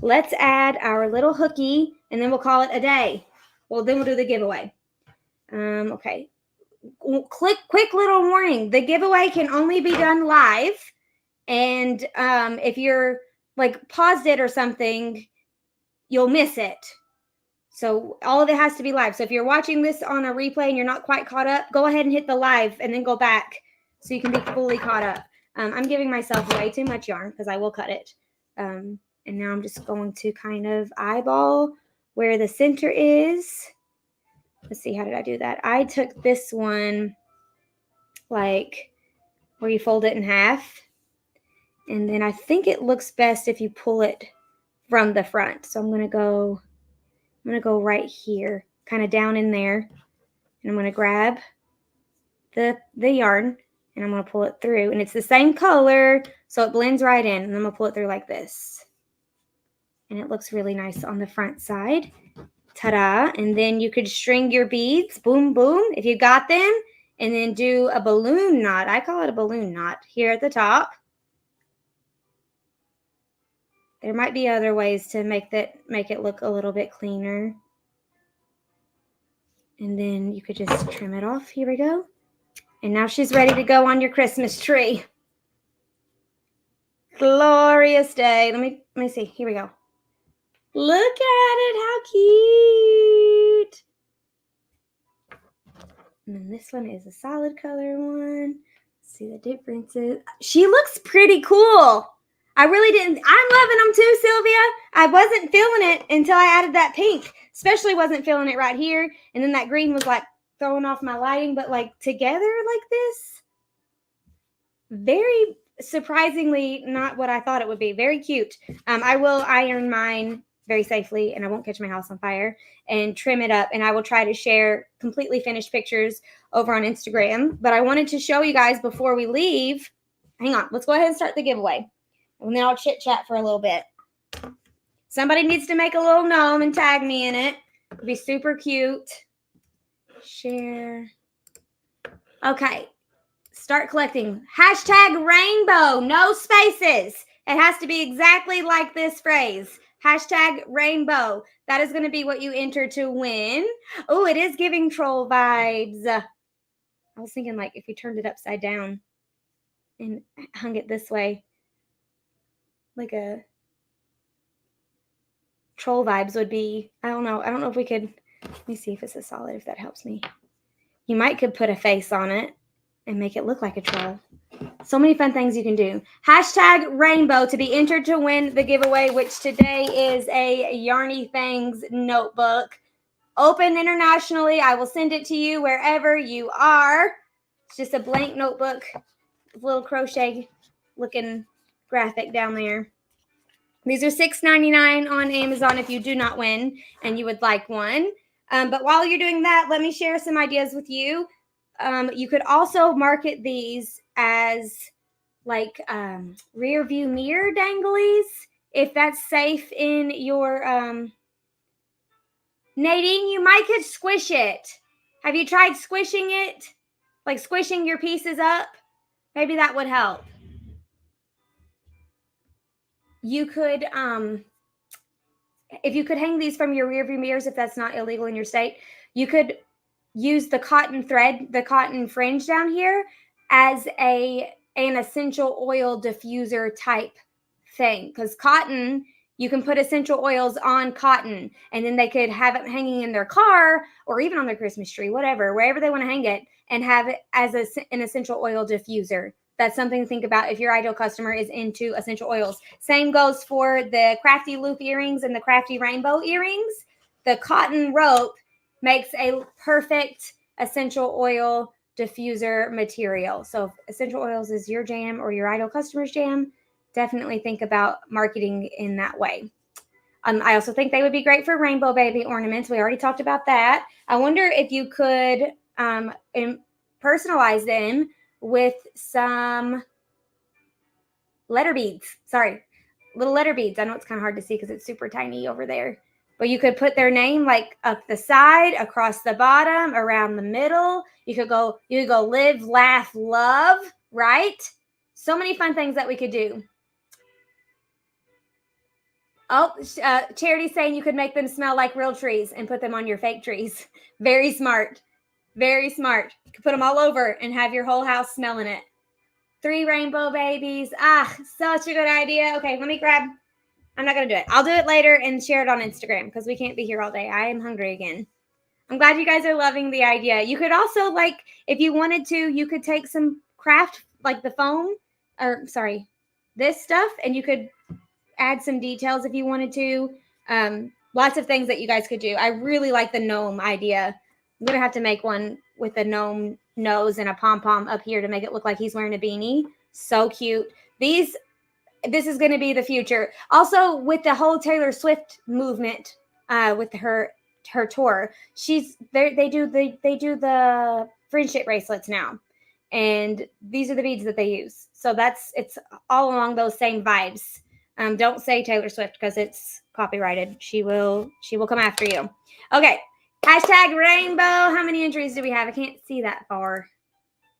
[SPEAKER 1] Let's add our little hooky, and then we'll call it a day. Well, then we'll do the giveaway. Okay. Quick little warning. The giveaway can only be done live, and if you're like paused it or something, you'll miss it. So all of it has to be live. So if you're watching this on a replay and you're not quite caught up, go ahead and hit the live and then go back so you can be fully caught up. I'm giving myself way too much yarn because I will cut it. And now I'm just going to kind of eyeball where the center is. Let's see, how did I do that? I took this one like where you fold it in half. And then I think it looks best if you pull it from the front. So I'm going to go right here, kind of down in there. And I'm going to grab the yarn and I'm going to pull it through. And it's the same color, so it blends right in. And I'm going to pull it through like this. And it looks really nice on the front side. Ta-da. And then you could string your beads, boom, boom, if you got them. And then do a balloon knot. I call it a balloon knot here at the top. There might be other ways to make it look a little bit cleaner. And then you could just trim it off. Here we go. And now she's ready to go on your Christmas tree. Glorious day. Let me see. Here we go. Look at it. How cute. And then this one is a solid color one. Let's see the differences. She looks pretty cool. I really didn't. I'm loving them too, Sylvia. I wasn't feeling it until I added that pink. Especially wasn't feeling it right here. And then that green was like throwing off my lighting. But like together like this, very surprisingly not what I thought it would be. Very cute. I will iron mine very safely and I won't catch my house on fire and trim it up. And I will try to share completely finished pictures over on Instagram. But I wanted to show you guys before we leave. Hang on. Let's go ahead and start the giveaway. And then I'll chit chat for a little bit. Somebody needs to make a little gnome and tag me in it. It'd be super cute. Share. Okay. Start collecting. Hashtag rainbow. No spaces. It has to be exactly like this phrase. Hashtag rainbow. That is going to be what you enter to win. Oh, it is giving troll vibes. I was thinking like if we turned it upside down and hung it this way. Like a troll vibes would be, I don't know if we could, let me see if it's a solid, if that helps me. You might could put a face on it and make it look like a troll. So many fun things you can do. Hashtag rainbow to be entered to win the giveaway, which today is a Yarny Things notebook. Open internationally. I will send it to you wherever you are. It's just a blank notebook with a little crochet looking graphic down there. These are $6.99 on Amazon if you do not win and you would like one. But while you're doing that, let me share some ideas with you. You could also market these as like rear view mirror danglies if that's safe in your Nadine, you might could squish it. Have you tried squishing it? Like squishing your pieces up? Maybe that would help. You could, if you could hang these from your rearview mirrors, if that's not illegal in your state, you could use the cotton thread, the cotton fringe down here as an essential oil diffuser type thing. Because cotton, you can put essential oils on cotton, and then they could have it hanging in their car or even on their Christmas tree, whatever, wherever they want to hang it, and have it as an essential oil diffuser. That's something to think about if your ideal customer is into essential oils. Same goes for the Crafty Loop earrings and the Crafty Rainbow earrings. The cotton rope makes a perfect essential oil diffuser material. So if essential oils is your jam or your ideal customer's jam, definitely think about marketing in that way. I also think they would be great for rainbow baby ornaments. We already talked about that. I wonder if you could personalize them with some letter beads. Sorry, little letter beads. I know it's kind of hard to see because it's super tiny over there. But you could put their name like up the side, across the bottom, around the middle. You could go live, laugh, love, right? So many fun things that we could do. Oh, Charity's saying you could make them smell like real trees and put them on your fake trees. Very smart. Very smart. You could put them all over and have your whole house smelling it. 3 rainbow babies. Ah, such a good idea. Okay, let me grab. I'm not going to do it. I'll do it later and share it on Instagram because we can't be here all day. I am hungry again. I'm glad you guys are loving the idea. You could also, like, if you wanted to, you could take some craft, like the foam, or sorry, this stuff, and you could add some details if you wanted to. Lots of things that you guys could do. I really like the gnome idea. I'm going to have to make one with a gnome nose and a pom-pom up here to make it look like he's wearing a beanie. So cute. This is going to be the future. Also, with the whole Taylor Swift movement, with her tour, they do the friendship bracelets now, and these are the beads that they use. So it's all along those same vibes. Don't say Taylor Swift because it's copyrighted. She will come after you. Okay. Hashtag rainbow. How many entries do we have? I can't see that far.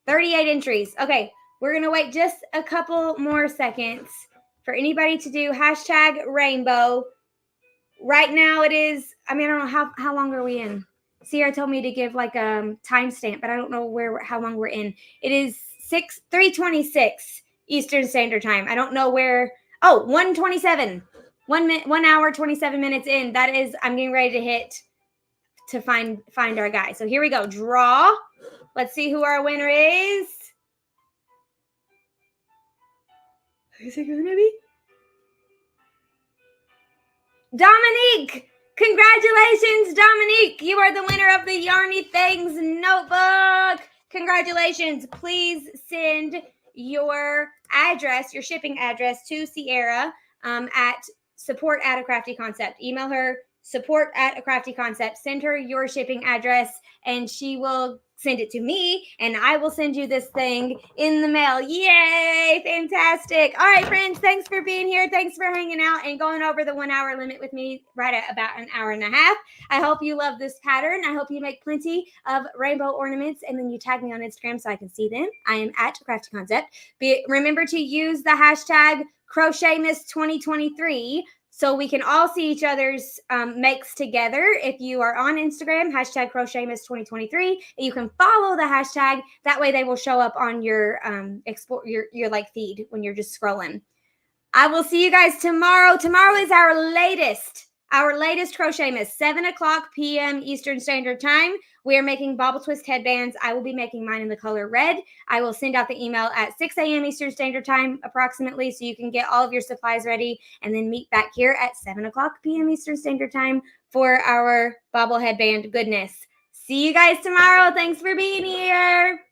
[SPEAKER 1] 38 entries. Okay. We're going to wait just a couple more seconds for anybody to do hashtag rainbow. Right now it is, I don't know how long are we in? Sierra told me to give like a timestamp, but I don't know how long we're in. It is 3:26 Eastern Standard Time. I don't know where. Oh, 1:27. 1 hour, 27 minutes in. That is, I'm getting ready to hit to find our guy. So here we go. Draw. Let's see who our winner is. Who's it going to be? Dominique! Congratulations, Dominique! You are the winner of the Yarny Things notebook. Congratulations. Please send your address, your shipping address to Sierra at support@acraftyconcept. Email her support@acraftyconcept. Send her your shipping address and she will send it to me and I will send you this thing in the mail. Yay! Fantastic. All right, friends, thanks for being here. Thanks for hanging out and going over the 1 hour limit with me right at about an hour and a half. I hope you love this pattern. I hope you make plenty of rainbow ornaments and then you tag me on Instagram so I can see them. I am at Crafty Concept. Remember to use the hashtag CrochetMAS 2023 so we can all see each other's makes together. If you are on Instagram, hashtag CrochetMAS 2023, you can follow the hashtag. That way they will show up on your your like feed when you're just scrolling. I will see you guys tomorrow. Tomorrow is our latest CrochetMAS, 7:00 p.m. Eastern Standard Time. We are making bobble twist headbands. I will be making mine in the color red. I will send out the email at 6 a.m. Eastern Standard Time approximately so you can get all of your supplies ready and then meet back here at 7:00 p.m. Eastern Standard Time for our bobble headband goodness. See you guys tomorrow. Thanks for being here.